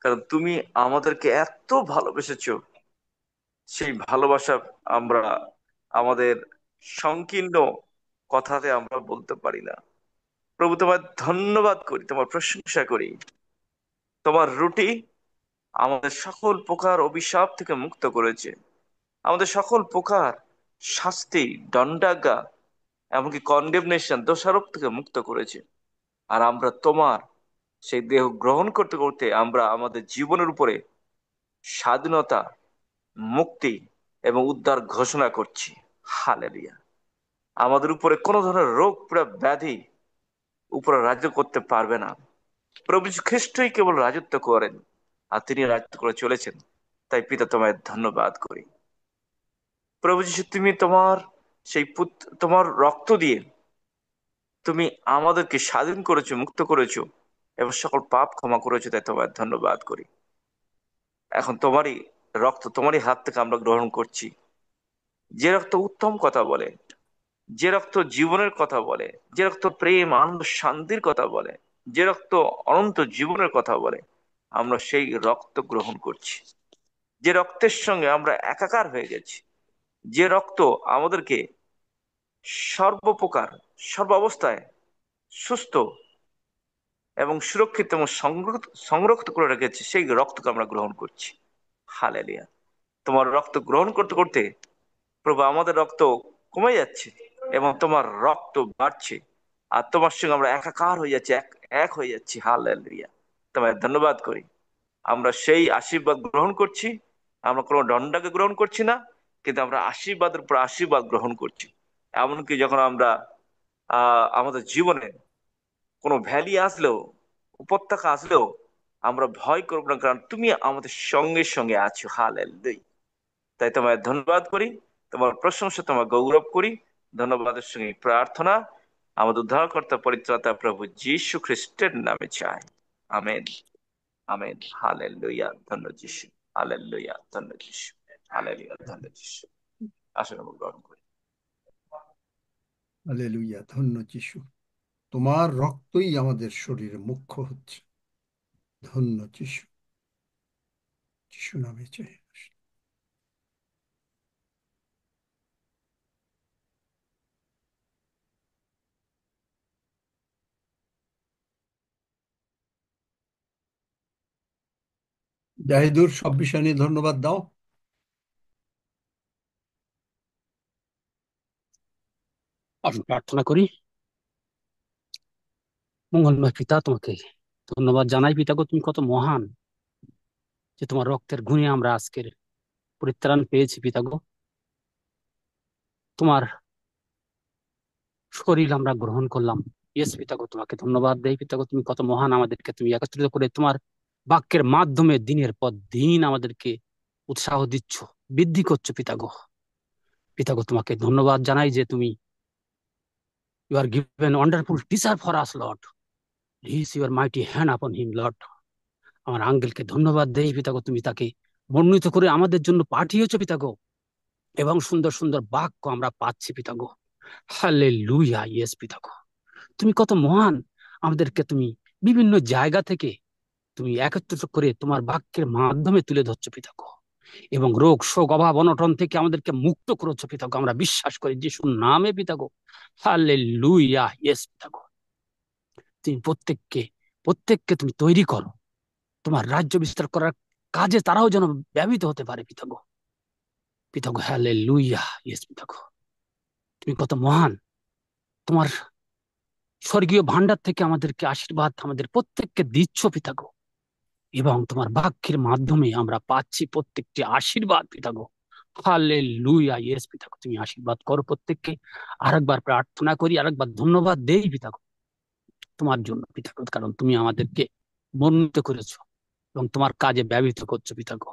কারণ তুমি আমাদেরকে এত ভালোবেসেছো, সেই ভালোবাসা আমরা আমাদের সংকীর্ণ কথাতে আমরা বলতে পারি না। প্রভু, তোমার ধন্যবাদ করি, তোমার প্রশংসা করি। তোমার রুটি আমাদের সকল প্রকার অভিশাপ থেকে মুক্ত করেছে, আমাদের সকল প্রকার শাস্তি, দণ্ডাজ্ঞা, এমনকি কন্ডেমনেশন, দোষারোপ থেকে মুক্ত করেছে। আর আমরা তোমার সেই দেহ গ্রহণ করতে করতে আমরা আমাদের জীবনের উপরে স্বাধীনতা, মুক্তি এবং উদ্ধার ঘোষণা করছি। হালেলুয়া। আমাদের উপরে কোনো ধরনের রোগ পীড়া ব্যাধি উপরে রাজ্য করতে পারবে না। প্রভু যীশু খ্রিস্টই কেবল রাজত্ব করেন, আর তিনি রাজত্ব করে চলেছেন। তাই পিতা, তোমায় ধন্যবাদ করি। প্রভু যীশু, তুমি তোমার সেই তোমার রক্ত দিয়ে তুমি আমাদেরকে স্বাধীন করেছো, মুক্ত করেছো এবং সকল পাপ ক্ষমা করেছো, তাই তোমার ধন্যবাদ করি। এখন তোমারই রক্ত, তোমারই হাত থেকে আমরা গ্রহণ করছি, যে রক্ত উত্তম কথা বলে, যে রক্ত জীবনের কথা বলে, যে রক্ত প্রেম, আনন্দ, শান্তির কথা বলে, যে রক্ত অনন্ত জীবনের কথা বলে, আমরা সেই রক্ত গ্রহণ করছি। যে রক্তের সঙ্গে আমরা একাকার হয়ে গেছি, যে রক্ত আমাদেরকে সর্বপ্রকার, সর্বাবস্থায় সুস্থ এবং সুরক্ষিত এবং সংরক্ষিত করে রেখেছে, সেই রক্তকে আমরা গ্রহণ করছি। হালেলুয়া। তোমার রক্ত গ্রহণ করতে করতে প্রভু আমাদের রক্ত কমে যাচ্ছে এবং তোমার রক্ত বাড়ছে, আর তোমার সঙ্গে আমরা একাকার হয়ে যাচ্ছি, এক এক হয়ে যাচ্ছি। হালেলুয়া। তোমায় ধন্যবাদ করি। আমরা সেই আশীর্বাদ গ্রহণ করছি। আমরা কোনো দণ্ডকে গ্রহণ করছি না, কিন্তু আমরা আশীর্বাদের উপর আশীর্বাদ গ্রহণ করছি। এমনকি যখন আমরা আমাদের জীবনে কোনো ভ্যালি আসলেও, উপত্যকা আসলেও আমরা ভয় করব না, কারণ তুমি আমাদের সঙ্গে সঙ্গে আছো। হালেলুয়া। তাই তোমায় ধন্যবাদ করি, তোমার প্রশংসা, তোমার গৌরব করি। ধন্যবাদের সঙ্গে প্রার্থনা আমাদের উদ্ধারকর্তা পরিত্রাতা প্রভু যীশু খ্রিস্টের নামে চাই। Amen, amen. হালেলুয়া। ধন্য যীশু। হালেলুয়া। ধন্য যীশু। হালেলুয়া। ধন্য যীশু। আসলে আমরা গ্রহণ করি। হালেলুয়া। ধন্য যিশু, তোমার রক্তই আমাদের শরীরে মুখ্য হচ্ছে। ধন্য যিশু। যিশু নামে চাই। জাহিদুর, সব বিষয় নিয়ে ধন্যবাদ দাও। আসুন প্রার্থনা করি। মঙ্গলময় পিতা, তোমাকে ধন্যবাদ জানাই। পিতা গো, তুমি কত মহান, যে তোমার রক্তের গুণে আমরা আজকের পরিত্রাণ পেয়েছি। পিতা গো, তোমার শরীর আমরা গ্রহণ করলাম। ইয়েস পিতা গো, তোমাকে ধন্যবাদ দেই। পিতা গো, তুমি কত মহান, আমাদেরকে তুমি একত্রিত করে তোমার বাক্যের মাধ্যমে দিনের পর দিন আমাদেরকে উৎসাহ দিচ্ছ, বৃদ্ধি করছো। পিতা গো, পিতা গো, তোমাকে ধন্যবাদ জানাই যে তুমি you are given wonderful teacher for us Lord, raise your mighty hand upon him Lord. আমার আঙ্কেলকে ধন্যবাদ দেই। পিতা গো, তুমি তাকে মনোনীত করে আমাদের জন্য পাঠিয়েছো। পিতা গো, এবং সুন্দর সুন্দর বাক্য আমরা পাচ্ছি। পিতা গো, হালেলুয়া। ইয়েস পিতা গো, তুমি কত মহান, আমাদেরকে তুমি বিভিন্ন জায়গা থেকে তুমি একত্রিত করে তোমার বাক্যের মাধ্যমে তুলে ধরছো। পিতা গো, এবং রোগ শোক অভাব অনটন থেকে আমাদেরকে মুক্ত করেছো। পিতা গো, আমরা বিশ্বাস করি যিশুর নামে। পিতা গো, হালেলুয়া। ইয়েস পিতা গো, তুমি প্রত্যেককে প্রত্যেককে তুমি তৈরি করো তোমার রাজ্য বিস্তার করার কাজে, তারাও যেন ব্যবহৃত হতে পারে। পিতা গো, পিতা গো, হালেলুয়া। ইয়েস পিতা গো, তুমি কত মহান, তোমার স্বর্গীয় ভান্ডার থেকে আমাদেরকে আশীর্বাদ আমাদের প্রত্যেককে দিচ্ছ। পিতা গো, এবং তোমার বাক্যের মাধ্যমে আমরা পাচ্ছি প্রত্যেকটি আশীর্বাদ। পিতা গো, হালেলুয়া। ইয়েস পিতা গো, তুমি আশীর্বাদ করো প্রত্যেককে। আরেকবার প্রার্থনা করি, আরেকবার ধন্যবাদ দেই পিতা গো তোমার জন্য। পিতা গো, কারণ তুমি আমাদেরকে মনোনীত করেছো এবং তোমার কাজে ব্যবহৃত করছো। পিতা গো,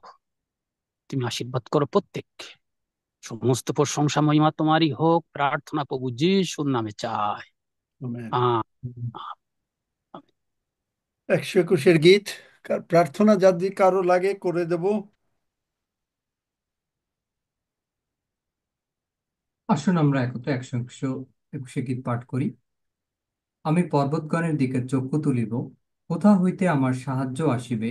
তুমি আশীর্বাদ করো প্রত্যেককে। সমস্ত প্রশংসা মহিমা তোমারই হোক। প্রার্থনা প্রভু যিশুর নামে চাই। আমেন। আমেন। 121 গীত প্রার্থনা যদি কারো লাগে করে দেব। আসুন আমরা একত্রে 121 গীত পাঠ করি। আমি পর্বতগণের দিকে চক্ষু তুলিব, কোথা হইতে আমার সাহায্য আসিবে?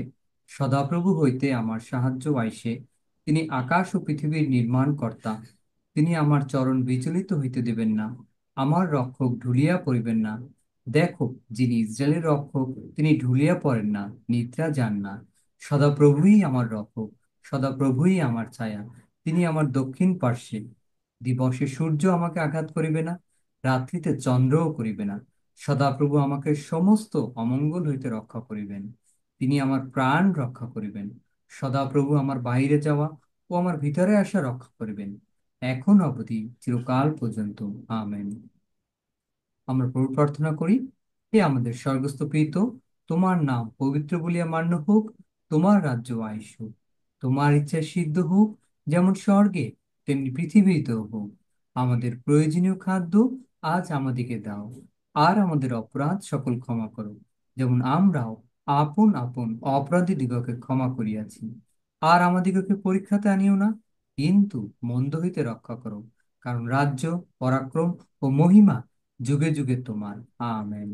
সদাপ্রভু হইতে আমার সাহায্য আইসে। তিনি আকাশ ও পৃথিবীর নির্মাণ কর্তা। তিনি আমার চরণ বিচলিত হইতে দেবেন না, আমার রক্ষক ঢুলিয়া পড়িবেন না। দেখো, যিনি ইসরায়েলের রক্ষক, তিনি ঢুলিয়া পড়েন না, নিদ্রা যান না। সদাপ্রভুই আমার রক্ষক, সদাপ্রভুই আমার ছায়া। তিনি আমার দক্ষিণ পার্শ্বে। দিবসে সূর্য আমাকে আঘাত করিবে না, রাত্রিতে চন্দ্রও করিবে না। সদাপ্রভু আমাকে সমস্ত অমঙ্গল হইতে রক্ষা করিবেন। তিনি আমার প্রাণ রক্ষা করিবেন। সদাপ্রভু আমার বাহিরে যাওয়া ও আমার ভিতরে আসা রক্ষা করিবেন, এখন অবধি চিরকাল পর্যন্ত। আমেন। আমরা প্রভু প্রার্থনা করি। হে আমাদের স্বর্গস্থ পিতা, তোমার নাম পবিত্র বলিয়া মান্য হোক, তোমার রাজ্য আইসুক, তোমার ইচ্ছা সিদ্ধ হোক, যেমন স্বর্গে তেমনি পৃথিবীতেও হোক। আমাদের প্রয়োজনীয় খাদ্য আজ আমাদেরকে দাও, আর আমাদের অপরাধ সকল ক্ষমা করো, যেমন আমরাও আপন আপন অপরাধীদিগকে ক্ষমা করিয়াছি। আর আমাদিগকে পরীক্ষাতে আনিও না, কিন্তু মন্দ হইতে রক্ষা করো, কারণ রাজ্য, পরাক্রম ও মহিমা যুগে যুগে তোমার। আমেন।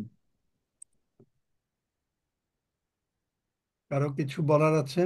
কারো কিছু বলার আছে?